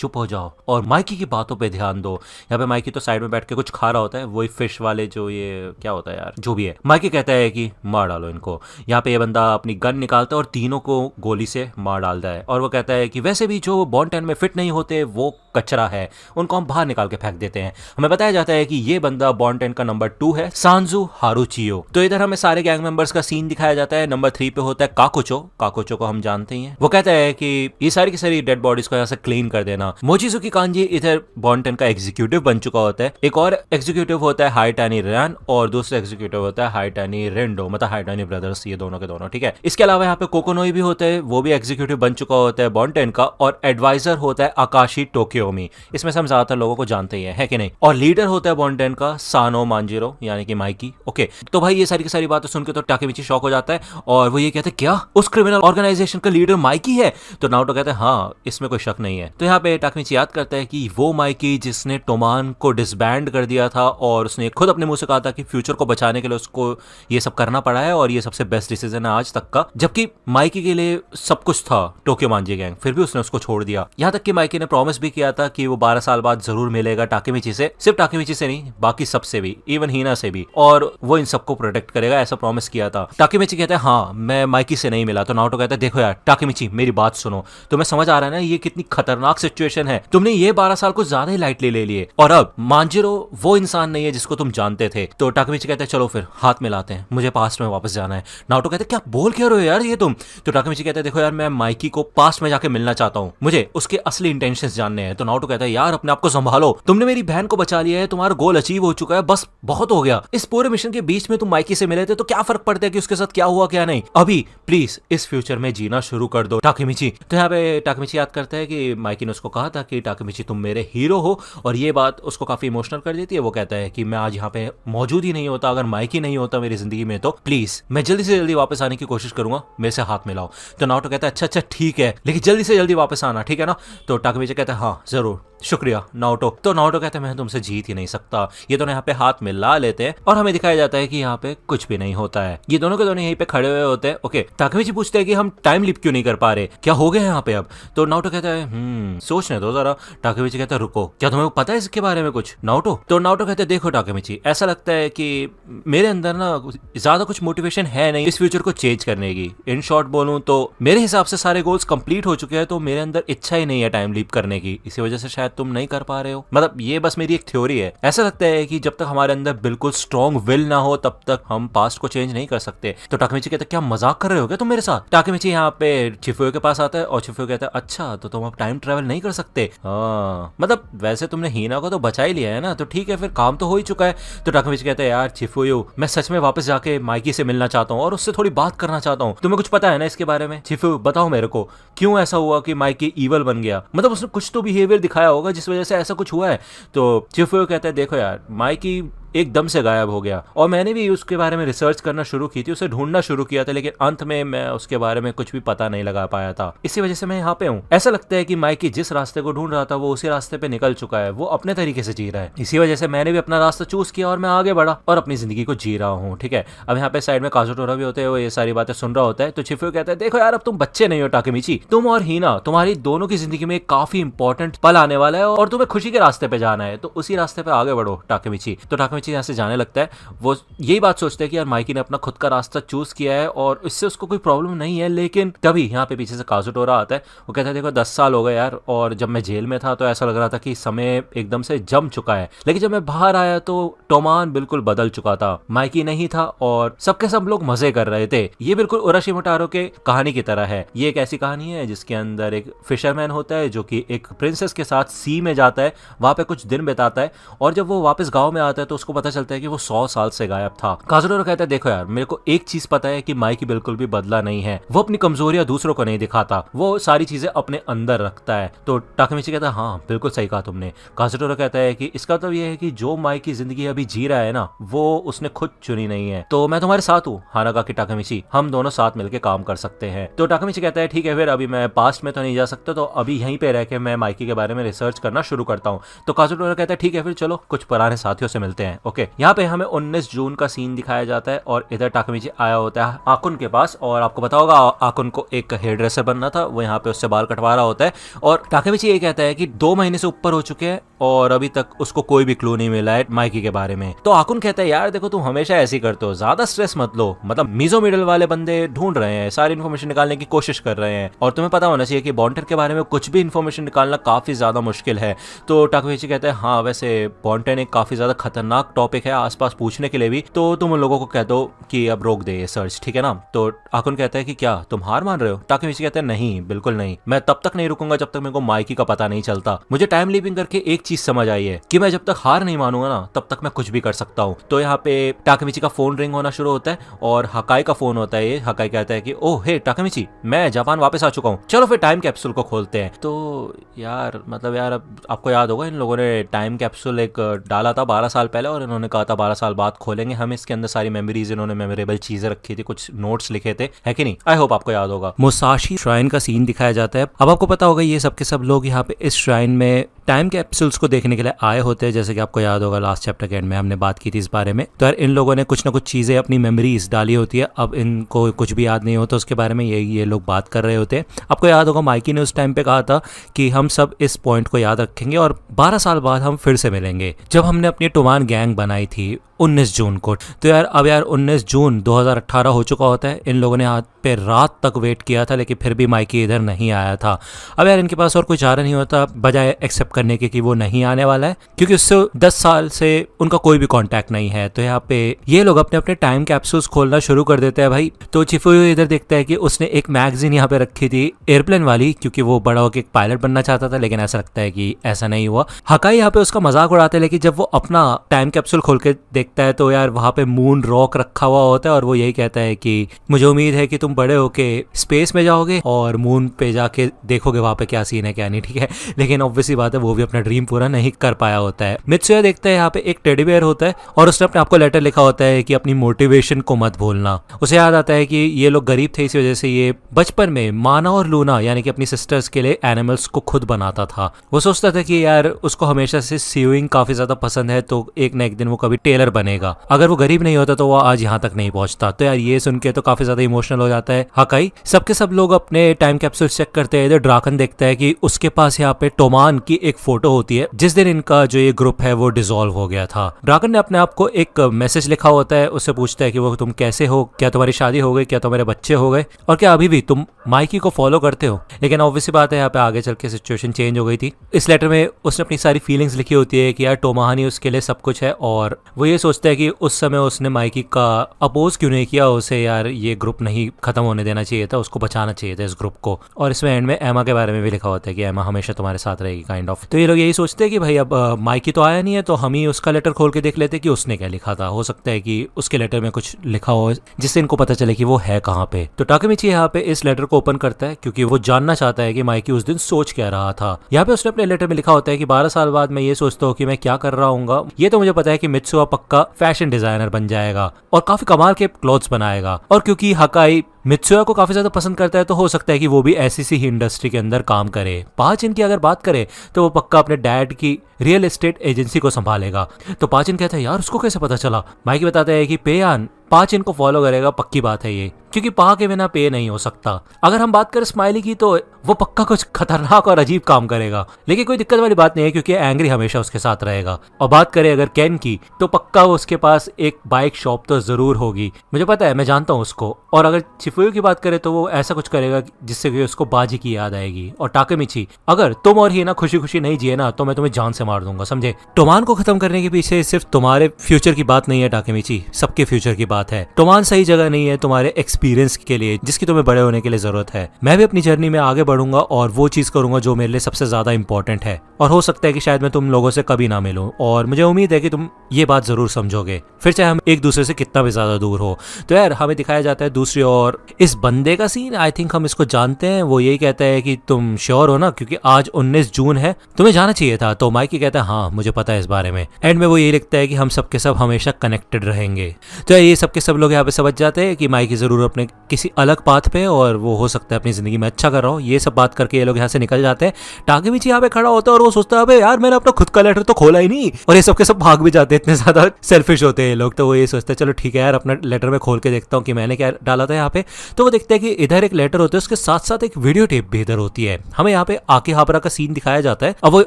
चुप हो जाओ और माइकी की बातों पे ध्यान दो। यहाँ पे माइकी तो साइड में बैठ के कुछ खा रहा होता है, वही फिश वाले जो ये क्या होता है यार जो भी है। माइकी कहता है कि मार डालो इनको। यहाँ पे ये बंदा अपनी गन निकालता है और तीनों को गोली से मार डालता है और वो कहता है कि वैसे भी जो बॉन 10 में फिट नहीं होते वो कचरा है, उनको हम बाहर निकाल के फेंक देते हैं। हमें बताया जाता है कि ये बंदा बॉन 10 का नंबर 2 है, सांजू हारुचियो। तो इधर हमें सारे गैंग मेंबर्स का सीन दिखाया जाता है। नंबर 3 पे होता है काकुचो को हम जानते ही हैं। वो कहता है कि ये सारी की सारी डेड बॉडीज को यहाँ से क्लीन कर देना। मोचिजुकी कांजी इधर बॉन 10 का एग्जीक्यूटिव बन चुका होता है। एक और एग्जीक्यूटिव होता है हाइटानी रैन और दूसरा एग्जीक्यूटिव होता है हाइटानी रेंडो, मतलब हाइटानी ब्रदर्स, ये दोनों के दोनों, ठीक है। इसके अलावा यहाँ पे कोकोनोई भी होता है, वो भी एग्जीक्यूटिव बन चुका होता है बॉन 10 का, और एडवाइजर होता है आकाशी टोक्योमी। इसमें से हम ज्यादातर लोगों को जानते ही है कि नहीं। और लीडर होता है बॉन 10 का सानो मांजिरो यानी कि माइकी। ओके, तो भाई ये सारी की सारी बातें सुनकर तो टाकेमिची शॉक हो जाता है और वो ये कहते हैं क्या उस क्रिमिनल ऑर्गेनाइजेशन का लीडर माइकी है। तो नाओटो कहते हैं हाँ इसमें कोई शक नहीं है। तो यहाँ पे टाकेमिची याद करता है कि वो माइकी जिसने टोमान को डिसबैंड कर दिया था और उसने खुद अपने मुंह से कहा था कि फ्यूचर को बचाने के लिए उसको ये सब करना पड़ा है और ये सबसे बेस्ट डिसीजन है आज तक का, जबकि माइकी के लिए सब कुछ था टोक्यो मांजी गैंग, फिर भी उसने उसको छोड़ दिया। यहाँ तक कि माइकी ने प्रॉमिस भी किया था कि वो 12 साल बाद जरूर मिलेगा टाकेमिची से, सिर्फ टाकेमिची से नहीं बाकी सबसे भी, इवन हीना से भी, और वो इन सबको प्रोटेक्ट करेगा ऐसा प्रॉमिस किया था। टाकेमिची कहता है हाँ मैं माइकी से नहीं मिला। तो नाओटो कहता है देखो यार टाकेमिची मेरी बात सुनो, तुम्हें समझ आ रहा है ना ये कितनी खतरनाक सिचुएशन है, तुमने ये 12 साल को ज्यादा ही लाइटली ले लिए और अब मांजिरो वो इंसान नहीं है जिसको तुम जानते थे। तो टाकेमिची कहता है चलो फिर हाथ मिलाते हैं, मुझे पास्ट में वापस जाना है। नाओटो कहते क्या बोल क्या रहे हो यार ये तुम। तो टाकेमिची कहते हैं देखो यार मैं माइकी को पास्ट में जाके मिलना चाहता हूँ, मुझे उसके असली इंटेंशंस जानने हैं। तो नाओटो कहता है यार अपने आप को संभालो, तुमने मेरी बहन को बचा लिया है, तुम्हारा गोल अचीव हो चुका है, बस बहुत हो गया। इस पूरे मिशन के बीच में तुम माइकी से मिले थे तो क्या फर्क पड़ता है कि उसके साथ क्या हुआ क्या नहीं, अभी प्लीज इस फ्यूचर में जीना शुरू कर दो टाकेमिची। तो यहाँ पे टाकेमिची याद करता है कि माइकी ने उसको कहा था कि टाकेमिची तुम मेरे हीरो हो, और ये बात उसको काफी इमोशनल कर देती है। वो कहता है कि मैं आज यहाँ पे मौजूद ही नहीं होता, अगर माइकी नहीं होता मेरी जिंदगी में तो प्लीज मैं जल्दी से जल्दी वापस आने की कोशिश करूंगा, मेरे से हाथ मिलाओ। तो नाओटो कहता है अच्छा ठीक है लेकिन जल्दी से जल्दी वापस आना, ठीक है ना। तो टाकेमिची कहता है हाँ जरूर, शुक्रिया नाओटो। तो नाओटो कहते हैं मैं तुमसे जीत ही नहीं सकता। ये दोनों यहाँ पे हाथ मिला लेते हैं और हमें दिखाया जाता है कि यहाँ पे कुछ भी नहीं होता है, ये दोनों के दोनों यहीं पे खड़े हुए होते हैं। ओके, टाकेमिची पूछते हैं कि हम टाइम लिप क्यों नहीं कर पा रहे, क्या हो गया यहाँ पे अब। तो नाओटो कहता है सोचने दो जरा। टाकेमिची कहता है रुको, क्या तुम्हें पता है इसके बारे में कुछ नाओटो। तो नाओटो कहते हैं देखो टाकेमिची ऐसा लगता है कि मेरे अंदर ना ज्यादा कुछ मोटिवेशन है नहीं इस फ्यूचर को चेंज करने की। इन शॉर्ट बोलूं तो मेरे हिसाब से सारे गोल्स कंप्लीट हो चुके हैं, तो मेरे अंदर इच्छा ही नहीं है टाइम लीप करने की, इसी जिसकी वजह से शायद तुम नहीं कर पा रहे हो। मतलब ये बस मेरी एक थ्योरी है। ऐसा लगता है कि जब तक हमारे अंदर बिल्कुल स्ट्रॉन्ग विल ना हो तब तक हम पास्ट को चेंज नहीं कर सकते। तो टाकेमिची कहता है क्या मजाक कर रहे हो क्या तुम मेरे साथ? टाकेमिची यहाँ पे चिफुयो के पास आता है और चिफुयो कहता है अच्छा तो तुम अब टाइम ट्रेवल नहीं कर सकते। मतलब वैसे तुमने हीना को तो बचा ही लिया है ना, तो ठीक है फिर काम तो हो ही चुका है। तो टाकेमिची कहता है यार चिफुयो मैं सच में वापस जाके माइकी से मिलना चाहता हूँ और उससे थोड़ी बात करना चाहता हूँ। तुम्हें कुछ पता है ना इसके बारे में? चिफुयो बताओ मेरे को क्यों ऐसा हुआ कि माइकी ईवल बन गया? मतलब उसने कुछ तो बिहेवियर दिखाया होगा जिस वजह से ऐसा कुछ हुआ है। तो चिफुयो कहता है देखो यार माइकी एकदम से गायब हो गया और मैंने भी उसके बारे में रिसर्च करना शुरू की थी, उसे ढूंढना शुरू किया था, लेकिन अंत में मैं उसके बारे में कुछ भी पता नहीं लगा पाया था। इसी वजह से मैं यहाँ पे हूँ। ऐसा लगता है कि माइकी जिस रास्ते को ढूंढ रहा था वो उसी रास्ते पे निकल चुका है, वो अपने तरीके से जी रहा है। इसी वजह से मैंने भी अपना रास्ता चूज किया और मैं आगे बढ़ा और अपनी जिंदगी को जी रहा हूँ। ठीक है, अब यहाँ पे साइड में काजुटोरा भी होते हैं, वो ये सारी बातें सुन रहा होता है। तो चिफुयो कहता है देखो यार अब तुम बच्चे नहीं हो टाकेमिची, तुम और हीना तुम्हारी दोनों की जिंदगी में एक काफी इंपॉर्टेंट पल आने वाला है और तुम्हें खुशी के रास्ते पे जाना है, तो उसी रास्ते पे आगे बढ़ो टाकेमिची। तो टाकेमिची यहाँ से जाने लगता है। वो यही बात सोचते हैं कि यार माइकी ने अपना खुद का रास्ता चूज किया है और इससे उसको कोई प्रॉब्लम नहीं है। लेकिन तभी यहाँ पे पीछे से काजुटोरा आता है। वो कहता है देखो 10 साल हो गए यार, और जब मैं जेल में था तो ऐसा लग रहा था कि समय एकदम से जम चुका है, लेकिन जब मैं बाहर आया तो टोमान बिल्कुल बदल चुका था, माइकी नहीं था और सबके सब लोग मजे कर रहे थे। ये बिल्कुल उराशिमा टारो के कहानी की तरह है। ये एक ऐसी कहानी है जिसके अंदर एक फिशरमैन होता है जो कि एक प्रिंसेस के साथ सी में जाता है, वहां पे कुछ दिन बिताता है और जब वो वापस गाँव में आता है तो उसको पता चलता है कि वो 100 साल से गायब था। काजुटोरा कहता है देखो यार मेरे को एक चीज पता है कि माइकी बिल्कुल भी बदला नहीं है, वो अपनी कमजोरियां दूसरों को नहीं दिखाता, वो सारी चीजें अपने अंदर रखता है। तो टाकेमिची कहता है हाँ बिल्कुल सही कहा तुमने। काजुटोरा कहता है कि इसका मतलब ये है कि जो माइकी जिंदगी अभी जी रहा है ना वो उसने खुद चुनी नहीं है, तो मैं तुम्हारे साथ हूँ हानागाकी टाकेमिची, हम दोनों साथ मिलकर काम कर सकते हैं। तो टाकेमिची कहता है ठीक है फिर अभी मैं पास्ट में तो नहीं जा सकता, तो अभी यहीं पे रह के मैं माइकी के बारे में रिसर्च करना शुरू करता हूँ। तो काजुटोरा कहता है ठीक है फिर चलो कुछ पुराने साथियों से मिलते हैं। ओके, यहाँ पे हमें 19 जून का सीन दिखाया जाता है और इधर टाकेमिची आया होता है आकुन के पास, और आपको पता होगा आकुन को एक हेयर ड्रेसर बनना था, वो यहाँ पे उससे बाल कटवा रहा होता है और टाकेमिची ये कहता है कि 2 महीने से ऊपर हो चुके हैं और अभी तक उसको कोई भी क्लू नहीं मिला है माइकी के बारे में। तो आकुन कहता है यार देखो तुम हमेशा ऐसे ही करते हो, ज्यादा स्ट्रेस मत लो, मतलब मीजो मिडल वाले बंदे ढूंढ रहे हैं, सारी इन्फॉर्मेशन निकालने की कोशिश कर रहे हैं और तुम्हें पता होना चाहिए कि बॉन्टेन के बारे में कुछ भी इन्फॉर्मेशन निकालना काफी ज्यादा मुश्किल है। तो टाकेमिची कहता है हाँ वैसे बॉन्टेन एक काफी ज्यादा खतरनाक टॉपिक है आसपास पूछने के लिए भी, तो तुम उन लोगों को कह दो कि अब रोक दे ये सर्च, ठीक है ना। तो आकुन कहता है कि क्या तुम हार मान रहे हो? टाकेमिची कहता है नहीं बिल्कुल नहीं, मैं तब तक नहीं रुकूंगा जब तक मेरे को माइकी का पता नहीं चलता। मुझे टाइम लीपिंग करके एक चीज समझ आई है कि मैं जब तक हार नहीं मानूंगा ना तब तक मैं कुछ भी कर सकता हूँ। तो यहाँ पे टाकेमिची का फोन रिंग होना शुरू होता है और हकाई का फोन होता है। ये हकाई कहता है कि ओह हे टाकेमिची मैं जापान वापस आ चुका हूँ, चलो फिर टाइम कैप्सूल को खोलते हैं। तो यार मतलब यार आपको याद होगा इन लोगों ने टाइम कैप्सूल एक डाला था 12 साल पहले और इन्होंने कहा था 12 साल बाद खोलेंगे हम, इसके अंदर सारी मेमोरीज, इन्होंने मेमोरेबल चीजें रखी थी, कुछ नोट्स लिखे थे, है कि नहीं? आई होप आपको याद होगा। मुसाशी श्राइन का सीन दिखाया जाता है। अब आपको पता होगा ये सब के सब लोग यहाँ पे इस श्राइन में टाइम कैप्सूल्स को देखने के लिए आए होते हैं, जैसे कि आपको याद होगा लास्ट चैप्टर के एंड में हमने बात की थी इस बारे में। तो यार इन लोगों ने कुछ ना कुछ चीजें अपनी मेमोरीज डाली होती है, अब इनको कुछ भी याद नहीं होता उसके बारे में, ये लोग बात कर रहे होते हैं। आपको याद होगा माइकी ने उस टाइम पे कहा था कि हम सब इस पॉइंट को याद रखेंगे और 12 साल बाद हम फिर से मिलेंगे, जब हमने अपनी टोमान गैंग बनाई थी 19 जून को। तो यार अब यार 19 जून 2018 हो चुका होता है, इन लोगों ने हाथ पे रात तक वेट किया था लेकिन फिर भी माइकी इधर नहीं आया था। अब यार इनके पास और कोई चारा नहीं होता बजाय एक्सेप्ट करने के कि वो नहीं आने वाला है, क्योंकि उससे 10 साल से उनका कोई भी कांटेक्ट नहीं है। तो यहाँ पे ये लोग अपने अपने टाइम कैप्सूल्स खोलना शुरू कर देते हैं भाई। तो चिफुयो इधर देखता है कि उसने एक मैगजीन यहाँ पे रखी थी एयरप्लेन वाली, क्योंकि वो बड़ा होकर एक पायलट बनना चाहता था, लेकिन ऐसा लगता है कि ऐसा नहीं हुआ। हकाई यहाँ पे उसका मजाक उड़ाते हैं, लेकिन जब वो अपना टाइम कैप्सूल खोल के देखता है तो यार वहां पे मून रॉक रखा हुआ होता है और वो यही कहता है कि मुझे उम्मीद है कि तुम बड़े होके स्पेस में जाओगे और मून पे जाके देखोगे वहां पे क्या सीन है क्या नहीं, ठीक है। लेकिन ऑब्वियसली बात है वो भी अपना ड्रीम पूरा नहीं कर पाया होता है। मित्सुया देखता है यहाँ पे एक टेडी बेयर होता है और उसने अपने आपको लेटर लिखा होता है कि अपनी मोटिवेशन को मत भूलना। उसे याद आता है कि ये लोग गरीब थे, इसी वजह से ये बचपन में माना और लूना यानी कि अपनी सिस्टर्स के लिए एनिमल्स को खुद बनाता था। वो सोचता था कि यार उसको हमेशा से सीविंग काफी ज्यादा पसंद है, तो एक ना एक दिन वो कभी टेलर बनेगा। अगर वो गरीब नहीं होता तो वो आज यहाँ तक नहीं पहुंचता। तो यार ये सुन के तो काफी ज्यादा इमोशनल हो जाता है हकाई। सबके सब लोग अपने टाइम कैप्सूल चेक करते हैं। इधर ड्राकन देखता है कि उसके पास यहाँ पे टोमान की एक फोटो होती है जिस दिन इनका जो ये ग्रुप है वो डिसॉल्व हो गया था। ड्राकन ने अपने आप को एक मैसेज लिखा होता है, उससे पूछता है कि वो तुम कैसे हो, क्या तुम्हारी शादी हो गई, क्या तुम्हारे बच्चे हो गए, और क्या अभी भी तुम माइकी को फॉलो करते हो। लेकिन ऑब्वियसली बात है यहाँ पे आगे चल के सिचुएशन चेंज हो गई थी। इस लेटर में उसने अपनी सारी फीलिंग्स लिखी होती है कि यार टोमाहानी उसके लिए सब कुछ है, और वो ये सोचता है कि उस समय उसने माइकी का अपोज क्यों नहीं किया, उसे यार ये ग्रुप नहीं खत्म होने देना चाहिए था, उसको बचाना चाहिए था इस ग्रुप को। और इसमें एंड में एमा के बारे में भी लिखा होता है कि एमा हमेशा तुम्हारे साथ रहेगी काइंड ऑफ। तो ये लोग यही सोचते हैं कि भाई अब माइकी तो आया नहीं है तो हम ही उसका लेटर खोल के देख लेते कि उसने क्या लिखा था। हो सकता है कि उसके लेटर में कुछ लिखा हो जिससे इनको पता चले कि वो है कहाँ पे। तो टाकेमिची यहाँ पे इस लेटर को ओपन करता है क्योंकि वो जानना चाहता है कि माइकी उस दिन सोच क्या रहा था। यहाँ पे उसने अपने लेटर में लिखा होता है कि 12 साल बाद मैं ये सोचता हूँ कि मैं क्या कर रहा हूँ। ये तो मुझे पता है कि मित्सुआ पक्का फैशन डिजाइनर बन जाएगा और काफी कमाल के क्लोथ्स बनाएगा, और क्योंकि हकाई मित्सुया को काफी ज्यादा पसंद करता है तो हो सकता है कि वो भी ऐसी सी ही इंडस्ट्री के अंदर काम करे। पाचिन की अगर बात करें तो वो पक्का अपने डैड की रियल एस्टेट एजेंसी को संभालेगा। तो पाचिन कहता है यार उसको कैसे पता चला। माइकी बताता है कि पेयान पाचिन को फॉलो करेगा, पक्की बात है ये, क्योंकि पा के बिना पे नहीं हो सकता। अगर हम बात करें स्माइली की तो वो पक्का कुछ खतरनाक और अजीब काम करेगा, लेकिन कोई दिक्कत वाली बात नहीं है क्योंकि एंग्री हमेशा उसके साथ रहेगा। और बात करें अगर केन की तो पक्का उसके पास एक बाइक शॉप तो जरूर होगी, मुझे पता है, मैं जानता हूँ उसको। और अगर चिफुयो की बात करें तो वो ऐसा कुछ करेगा जिससे कि उसको बाजी की याद आएगी। और टाकेमिची अगर तुम और ही ना खुशी खुशी नहीं जिए ना तो मैं तुम्हें जान से मार दूंगा, समझे। टोमान को खत्म करने के पीछे सिर्फ तुम्हारे फ्यूचर की बात नहीं है टाकेमिची, सबके फ्यूचर की बात है। टोमान सही जगह नहीं है तुम्हारे एक्सपीरियंस के लिए जिसकी तुम्हें बड़े होने के लिए जरूरत है। मैं भी अपनी जर्नी में आगे बढ़ूंगा और वो चीज करूंगा जो मेरे लिए सबसे ज्यादा इंपॉर्टेंट है, और हो सकता है कि शायद मैं तुम लोगों से कभी ना मिलूं, और मुझे उम्मीद है कि तुम ये बात जरूर समझोगे, फिर चाहे हम एक दूसरे से कितना भी ज्यादा दूर हो। तो यार हमें दिखाया जाता है दूसरी ओर इस बंदे का सीन। आई थिंक हम इसको जानते हैं। वो यही कहता है कि तुम श्योर हो ना, क्योंकि आज 19 जून है, तुम्हें जाना चाहिए था। तो माइकी कहता है हाँ मुझे पता है इस बारे में। एंड में वो यही लिखता है कि हम सबके सब हमेशा कनेक्टेड रहेंगे। तो ये सबके सब लोग यहाँ पे समझ जाते हैं कि माइकी जरूर अपने किसी अलग पाथ पे, और वो हो सकता है अपनी जिंदगी में अच्छा कर रहा हो। ये सब बात करके ये लोग यहाँ से निकल जाते हैं। टाकेमिची यहाँ पे खड़ा होता है और वो सोचता है अबे यार मैंने अपना खुद का लेटर तो खोला ही नहीं, और ये सबके सब भाग भी जाते हैं, इतने ज्यादा सेल्फिश होते हैं ये लोग। तो वो ये सोचते हैं चलो ठीक है यार अपना लेटर में खोल के देखता हूँ कि मैंने क्या डाला था यहाँ पे। तो वो देखते हैं कि इधर एक लेटर होता है, उसके साथ साथ एक वीडियो टेप भी इधर होती है। हमें यहाँ पे आकिहाबरा का सीन दिखाया जाता है। अब वो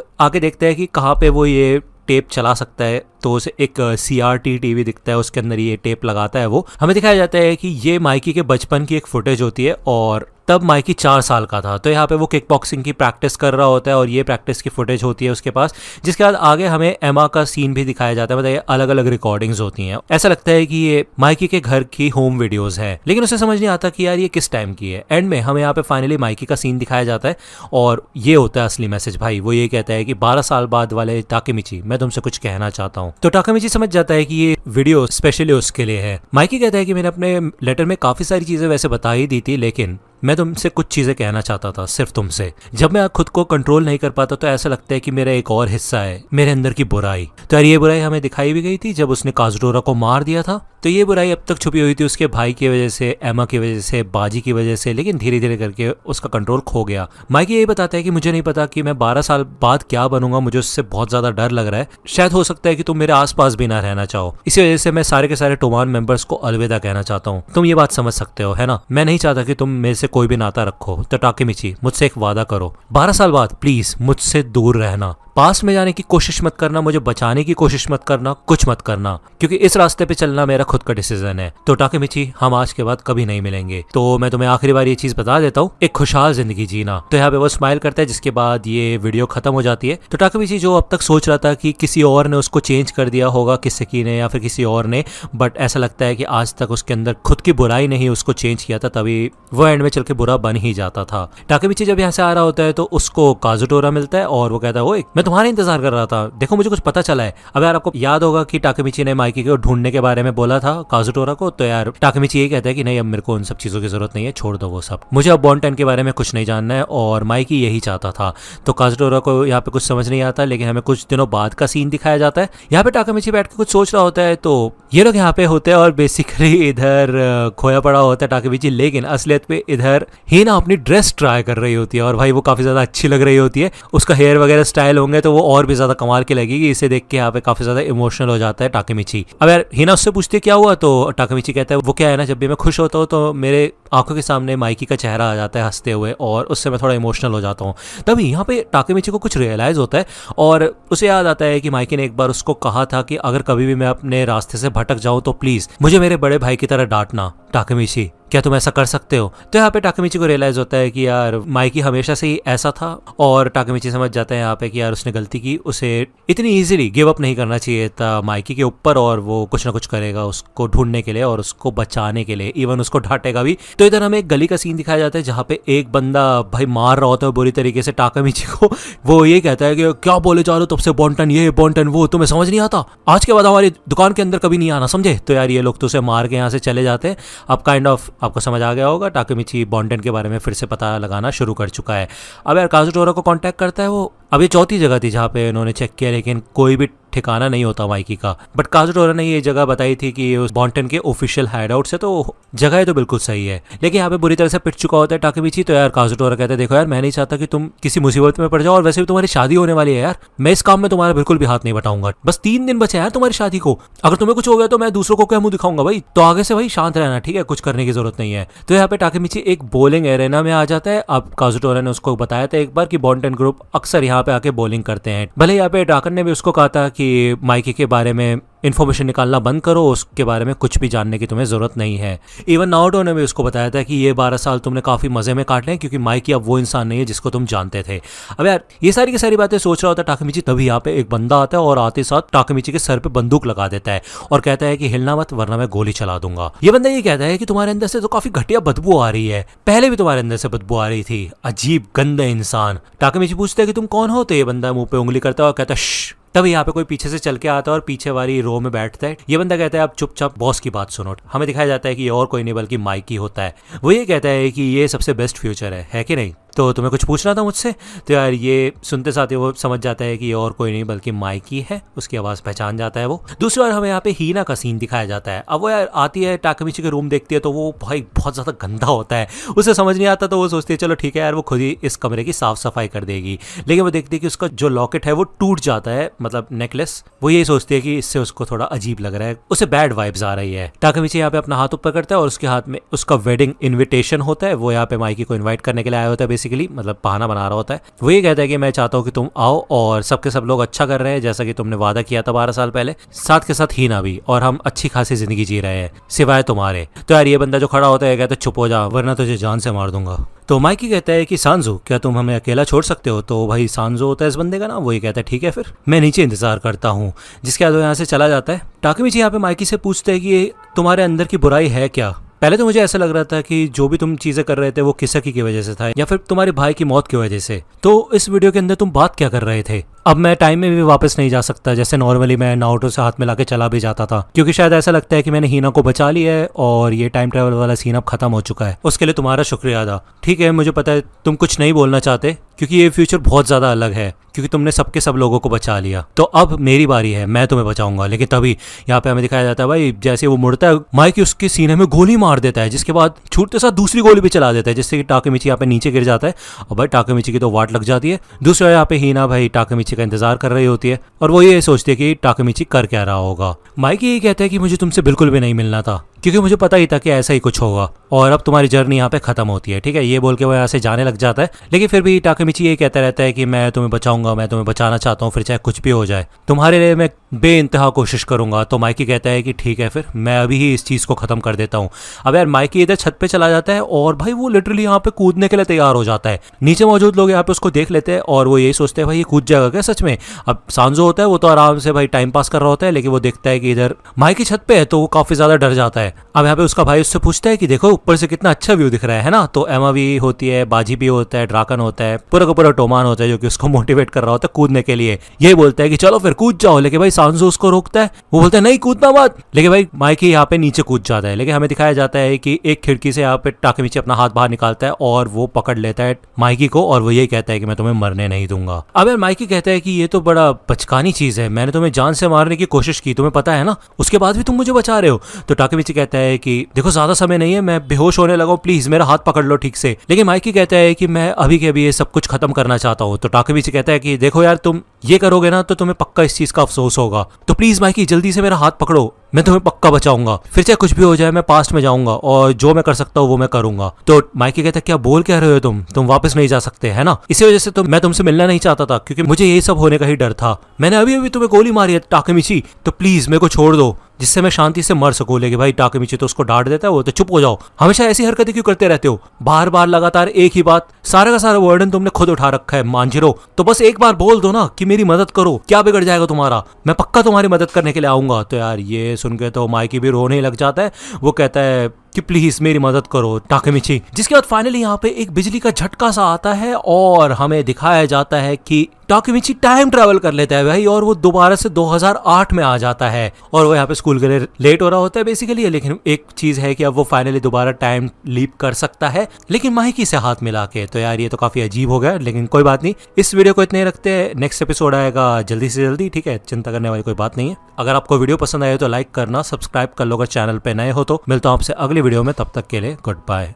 आके देखते हैं कि कहाँ पे वो ये टेप चला सकता है, तो उसे एक CRT टीवी दिखता है, उसके अंदर ये टेप लगाता है। वो हमें दिखाया जाता है कि ये माइकी के बचपन की एक फुटेज होती है, और तब माइकी 4 साल का था। तो यहाँ पे वो किक बॉक्सिंग की प्रैक्टिस कर रहा होता है और ये प्रैक्टिस की फुटेज होती है उसके पास। जिसके बाद आगे हमें एमा का सीन भी दिखाया जाता है, मतलब ये अलग अलग रिकॉर्डिंग्स होती हैं। ऐसा लगता है कि ये माइकी के घर की होम वीडियोस है, लेकिन उसे समझ नहीं आता कि यार ये किस टाइम की है। एंड में हमें यहाँ पे फाइनली माइकी का सीन दिखाया जाता है, और ये होता है असली मैसेज भाई। वो ये कहता है कि 12 साल बाद वाले टाकेमिची मैं तुमसे कुछ कहना चाहता हूँ। तो टाकेमिची समझ जाता है कि ये वीडियो स्पेशली उसके लिए है। माइकी कहता है कि मैंने अपने लेटर में काफी सारी चीजें वैसे बता ही दी थी, लेकिन मैं तुमसे कुछ चीजें कहना चाहता था, सिर्फ तुमसे। जब मैं खुद को कंट्रोल नहीं कर पाता तो ऐसा लगता है कि मेरा एक और हिस्सा है, मेरे अंदर की बुराई। तो यार ये बुराई हमें दिखाई भी गई थी जब उसने काजुडोरा को मार दिया था। तो ये बुराई अब तक छुपी हुई थी उसके भाई की वजह से, एमा की वजह से, बाजी की वजह से, लेकिन धीरे धीरे करके उसका कंट्रोल खो गया। माइकी यही बताता है कि मुझे नहीं पता कि मैं 12 साल बाद क्या बनूंगा, मुझे उससे बहुत ज्यादा डर लग रहा है। शायद हो सकता है कि तुम मेरे आसपास भी ना रहना चाहो, इसी वजह से मैं सारे के सारे टोमान मेंबर्स को अलविदा कहना चाहता हूँ। तुम ये बात समझ सकते हो है ना, मैं नहीं चाहता कि तुम मेरे से कोई भी नाता रखो। तो टाकेमिची मुझसे एक वादा करो, 12 साल बाद प्लीज मुझसे दूर रहना, पास में जाने की कोशिश मत करना, मुझे बचाने की कोशिश मत करना, कुछ मत करना, क्योंकि इस रास्ते पे चलना मेरा खुद का डिसीजन है। तो टाकेमिची हम आज के बाद कभी नहीं मिलेंगे, तो मैं तुम्हें आखिरी बार ये चीज बता देता हूँ, एक खुशहाल जिंदगी जीना। तो यहाँ पे वो स्माइल करता है, जिसके बाद ये वीडियो खत्म हो जाती है। तो टाकेमिची जो अब तक सोच रहा था कि किसी और ने उसको चेंज कर दिया होगा, किसी ने या फिर किसी और ने, बट ऐसा लगता है कि आज तक उसके अंदर खुद की बुराई ने ही उसको चेंज किया था, तभी वो एंड में चल के बुरा बन ही जाता था। टाकेमिची जब यहाँ से आ रहा होता है तो उसको काजुडोरा मिलता है और वो कहता है ओए मैं तुम्हारा इंतजार कर रहा था, देखो मुझे कुछ पता चला है। अब यार आपको याद होगा कि टाकेमिची ने माइकी को ढूंढने के बारे में बोला था काजुडोरा को, तो यार टाकेमिची यही कहता है कि नहीं अब मेरे को उन सब चीजों की जरूरत नहीं है, छोड़ दो वो सब, मुझे अब बॉन्टेन के बारे में कुछ नहीं जानना है, और माइकी यही चाहता था। तो काजुडोरा को यहाँ पे कुछ समझ नहीं आता, लेकिन हमें कुछ दिनों बाद का सीन दिखाया जाता है। यहाँ पे टाकेमिची बैठ के कुछ सोच रहा होता है, तो ये लोग यहाँ पे होते हैं और बेसिकली इधर खोया पड़ा होता है टाकेमिची, लेकिन असलियत पे इधर ही ना अपनी ड्रेस ट्राई कर रही होती है, और भाई वो काफी ज्यादा अच्छी लग रही होती है। उसका हेयर वगैरह स्टाइल होंगे होंगे तो वो और भी ज्यादा कमाल की लगेगी। इसे देख के यहाँ पे काफी ज्यादा इमोशनल हो जाता है टाकेमिची। अब यार हिना उससे पूछती है क्या हुआ, तो टाकेमिची कहता है वो क्या है ना, जब भी मैं खुश होता हूँ तो मेरे आंखों के सामने माइकी का चेहरा आ जाता है हंसते हुए, और उससे मैं थोड़ा इमोशनल हो जाता हूँ। तभी यहाँ पे टाकेमिची को कुछ रियलाइज होता है और उसे याद आता है कि माइकी ने एक बार उसको कहा था कि अगर कभी भी मैं अपने रास्ते से भटक जाऊं तो प्लीज मुझे मेरे बड़े भाई की तरह डांटना। टाकेमिची, क्या तुम ऐसा कर सकते हो? तो यहाँ पे टाकेमिची को रियलाइज होता है कि यार माइकी हमेशा से ही ऐसा था, और टाकेमिची समझ जाता है यहाँ पे कि यार उसने गलती की, उसे इतनी इजीली गिव अप नहीं करना चाहिए था माइकी के ऊपर, और वो कुछ ना कुछ करेगा उसको ढूंढने के लिए और उसको बचाने के लिए, इवन उसको डांटेगा भी। तो इधर हमें एक गली का सीन दिखाया जाता है जहाँ पे एक बंदा भाई मार रहा होता है बुरी तरीके से टाकेमिची को। वो ये कहता है कि क्या बोले जा रहे हो तब से, बॉन्टन ये बॉन्टन वो, तुम्हें समझ नहीं आता, आज के बाद हमारी दुकान के अंदर कभी नहीं आना, समझे? तो यार ये लोग तो उसे मार के यहाँ से चले जाते हैं। अब काइंड ऑफ आपको समझ आ गया होगा, टाकेमिची बॉन्टन के बारे में फिर से पता लगाना शुरू कर चुका है। अब यार काजुटोरा को कांटेक्ट करता है वो। अब ये चौथी जगह थी जहाँ पे इन्होंने चेक किया, लेकिन कोई भी ठिकाना नहीं होता माइकी का। बट काजुटोरा ने ये जगह बताई थी कि उस बॉन्टन के ऑफिशियल हाइडआउट से, तो जगह तो बिल्कुल सही है। लेकिन यहाँ पे बुरी तरह से पिट चुका होता है टाकेमिची। तो यार काजुटोरा कहते हैं देखो यार मैं नहीं चाहता कि तुम किसी मुसीबत में पड़ जाओ, और वैसे भी तुम्हारी शादी होने वाली है यार, मैं इस काम में तुम्हारा बिल्कुल भी हाथ नहीं बटाऊंगा। बस 3 दिन बचे यार तुम्हारी शादी को, अगर तुम्हें कुछ हो गया तो मैं दूसरों को क्या मुंह दिखाऊंगा भाई, तो आगे से भाई शांत रहना, ठीक है, कुछ करने की जरूरत नहीं है। तो यहाँ पे टाकेमिची एक बॉलिंग एरेना में आ जाता है। अब काजुटोरा ने उसको बताया था एक बार कि बॉन्टन ग्रुप अक्सर यहाँ पे आके बॉलिंग करते हैं। भले यहाँ पे ड्राकन ने भी उसको कहा था कि माइकी के बारे में इन्फॉर्मेशन निकालना बंद करो, उसके बारे में कुछ भी जानने की तुम्हें जरूरत नहीं है। इवन नारुतो ने भी उसको बताया था कि ये 12 साल तुमने काफी मजे में काट लें, क्योंकि माइकी अब वो इंसान नहीं है जिसको तुम जानते थे। अब यार ये सारी की सारी बातें सोच रहा होता है टाकेमिची, तभी यहाँ पे एक बंदा आता है और आते साथ टाकेमिची के सर पे बंदूक लगा देता है और कहता है कि हिलना मत वरना मैं गोली चला दूंगा। ये बंदा ये कहता है कि तुम्हारे अंदर से तो काफी घटिया बदबू आ रही है, पहले भी तुम्हारे अंदर से बदबू आ रही थी, अजीब गंदे इंसान। टाकेमिची पूछता है कि तुम कौन हो, तो ये बंदा मुंह पे उंगली करता है और कहता है तभी यहाँ पे कोई पीछे से चल के आता है और पीछे वाली रो में बैठता है। ये बंदा कहता है आप चुपचाप बॉस की बात सुनो। हमें दिखाया जाता है कि ये और कोई नहीं बल्कि माइकी होता है। वो ये कहता है कि ये सबसे बेस्ट फ्यूचर है कि नहीं, तो तुम्हें कुछ पूछना था मुझसे? तो यार ये सुनते साथ ही वो समझ जाता है कि ये और कोई नहीं बल्कि माइकी है, उसकी आवाज़ पहचान जाता है वो। दूसरी बार हमें यहाँ पे हीना का सीन दिखाया जाता है। अब वो यार आती है टाकेमिची के रूम देखती है तो वो भाई बहुत ज़्यादा गंदा होता है, उसे समझ नहीं आता, तो वो सोचती है चलो ठीक है यार वो खुद ही इस कमरे की साफ सफाई कर देगी। लेकिन वो देखती है कि उसका जो लॉकेट है वो टूट जाता है, मतलब नेकलेस। वो यही सोचती है कि इससे उसको थोड़ा अजीब लग रहा है, उसे बैड वाइब्स आ रही है। टाकेमिची यहाँ पे अपना हाथ ऊपर करता है और उसके हाथ में उसका वेडिंग इन्विटेशन होता है। वो यहाँ पे माइकी को इन्वाइट करने के लिए आया होता है बेसिकली, मतलब बहाना बना रहा होता है। वो ये कहता है कि मैं चाहता हूँ कि तुम आओ, और सबके सब लोग अच्छा कर रहे हैं जैसा कि तुमने वादा किया था 12 साल पहले, साथ के साथ हीना भी, और हम अच्छी खासी जिंदगी जी रहे हैं सिवाय तुम्हारे। तो यार ये बंदा जो खड़ा होता है कहता है चुप हो जा वरना तुझे जान से मार दूंगा। तो माइकी कहता है कि सांजो क्या तुम हमें अकेला छोड़ सकते हो? तो भाई सांजो होता है इस बंदे का नाम। वो ये कहता है ठीक है फिर मैं नीचे इंतजार करता हूँ, जिसके बाद वो यहाँ से चला जाता है। टाकेमिची यहाँ पे माइकी से पूछते हैं कि तुम्हारे अंदर की बुराई है क्या? पहले तो मुझे ऐसा लग रहा था कि जो भी तुम चीजें कर रहे थे वो किसाकी की वजह से था या फिर तुम्हारे भाई की मौत की वजह से, तो इस वीडियो के अंदर तुम बात क्या कर रहे थे? अब मैं टाइम में भी वापस नहीं जा सकता जैसे नॉर्मली मैं नारुतो से हाथ मिला के चला भी जाता था, क्योंकि शायद ऐसा लगता है कि मैंने हीना को बचा लिया है और ये टाइम ट्रैवल वाला सीन अब खत्म हो चुका है। उसके लिए तुम्हारा शुक्रिया अदा। ठीक है मुझे पता है तुम कुछ नहीं बोलना चाहते क्योंकि ये फ्यूचर बहुत ज्यादा अलग है, क्योंकि तुमने सबके सब लोगों को बचा लिया, तो अब मेरी बारी है, मैं तुम्हें बचाऊंगा। लेकिन तभी यहाँ पे हमें दिखाया जाता है भाई जैसे वो मुड़ता है माइकी उसके सीने में गोली मार देता है, जिसके बाद छूटते साथ दूसरी गोली भी चला देता है, जिससे कि टाकेमिची यहाँ पे नीचे गिर जाता है और भाई टाकेमिची की तो वाट लग जाती है। दूसरा यहाँ पे हीना भाई टाकेमिची का इंतजार कर रही होती है और वो ये सोचती है कि टाकेमिची कर क्या रहा होगा। माइकी ये कहता है कि मुझे तुमसे बिल्कुल भी नहीं मिलना था, क्योंकि मुझे पता ही था कि ऐसा ही कुछ होगा और अब तुम्हारी जर्नी यहाँ पे खत्म होती है। ठीक है ये बोल के वो यहाँ से जाने लग जाता है, लेकिन फिर भी टाकेमिची ये कहता रहता है कि मैं तुम्हें बचाऊंगा, मैं तुम्हें बचाना चाहता हूँ, फिर चाहे कुछ भी हो जाए तुम्हारे लिए मैं बेइंतहा कोशिश करूंगा। तो माइकी कहता है कि ठीक है फिर मैं अभी ही इस चीज को खत्म कर देता हूँ। अब यार माइकी इधर छत पे चला जाता है और भाई वो लिटरली यहाँ पे कूदने के लिए तैयार हो जाता है। नीचे मौजूद लोग यहाँ पे उसको देख लेते हैं और वो यही सोचते हैं भाई ये कूद जाएगा क्या सच में। अब सांजो होता है वो तो आराम से भाई टाइम पास कर रहा होता है, लेकिन वो देखता है कि इधर माइकी छत पे है तो वो काफी ज्यादा डर जाता है। अब यहाँ पे उसका भाई उससे पूछता है कि देखो ऊपर से कितना अच्छा व्यू दिख रहा है ना। तो एमा भी होती है, बाजी भी होता है, ड्राकन होता है, पूरा का पूरा टोमान होता है जो कि उसको मोटिवेट कर रहा होता है कूदने के लिए। यही बोलता है कि चलो फिर कूद जाओ, लेकिन भाई सांजो उसको रोकता है, वो बोलता है नहीं कूदना मत, लेकिन भाई माइकी यहाँ पे नीचे कूद जाता है। लेकिन हमें दिखाया जाता है कि एक खिड़की से यहाँ पे टाकेमिची अपना हाथ बाहर निकालता है और वो पकड़ लेता है माइकी को और वो यही कहता है कि मैं तुम्हें मरने नहीं दूंगा। अब यार माइकी कहता है कि ये तो बड़ा बचकानी चीज है, मैंने तुम्हें जान से मारने की कोशिश की, तुम्हें पता है ना, उसके बाद भी तुम मुझे बचा रहे हो। तो टाकेमिची कहता है कि देखो ज्यादा समय नहीं है, मैं बेहोश होने लगा हूं, प्लीज मेरा हाथ पकड़ लो ठीक से। लेकिन माइकी कहता है कि मैं अभी के अभी ये सब कुछ खत्म करना चाहता हूँ। तो टाकेमिची कहता है कि देखो यार तुम ये करोगे ना तो तुम्हें पक्का इस चीज का अफसोस होगा, तो प्लीज माइकी जल्दी से मेरा हाथ पकड़ो, मैं तुम्हें पक्का बचाऊंगा, फिर चाहे कुछ भी हो जाए मैं पास्ट में जाऊंगा और जो मैं कर सकता हूँ वो मैं करूंगा। तो माइकी कहता है क्या बोल क्या रहे हो तुम वापस नहीं जा सकते है ना, इसी वजह से तो मैं तुमसे मिलना नहीं चाहता था, क्योंकि मुझे यही सब होने का ही डर था। मैंने अभी अभी तुम्हें गोली मारी है टाकेमिची, तो प्लीज मेरे को छोड़ दो जिससे मैं शांति से मर सकूं। लेकिन भाई टाकेमिची तो उसको डांट देता है, वो तो चुप हो जाओ, हमेशा ऐसी हरकतें क्यों करते रहते हो, बार बार लगातार एक ही बात, सारा का सारा वर्डन तुमने खुद उठा रखा है मांजिरो, तो बस एक बार बोल दो ना कि मेरी मदद करो, क्या बिगड़ जाएगा तुम्हारा, मैं पक्का तुम्हारी मदद करने के लिए आऊंगा। तो यार ये सुन के तो माइकी भी रोने लग जाता है, वो कहता है कि प्लीज मेरी मदद करो टाकेमिची। जिसके बाद फाइनली यहाँ पे एक बिजली का झटका सा आता है और हमें दिखाया जाता है कि टाकेमिची टाइम ट्रैवल कर लेता है भाई, और वो दोबारा से 2008 में आ जाता है और वो यहाँ पे स्कूल के लिए लेट हो रहा होता है बेसिकली। लेकिन एक चीज है कि अब वो फाइनली दोबारा टाइम लीप कर सकता है, लेकिन माइकी से हाथ मिला के। तो यार ये तो काफी अजीब हो गया, लेकिन कोई बात नहीं, इस वीडियो को इतने रखते हैं, नेक्स्ट एपिसोड आएगा जल्दी से जल्दी, ठीक है, चिंता करने वाली कोई बात नहीं है। अगर आपको वीडियो पसंद आए तो लाइक करना, सब्सक्राइब कर लो अगर चैनल पे नए हो तो। मिलता हूँ आपसे अगली वीडियो में, तब तक के लिए गुड बाय।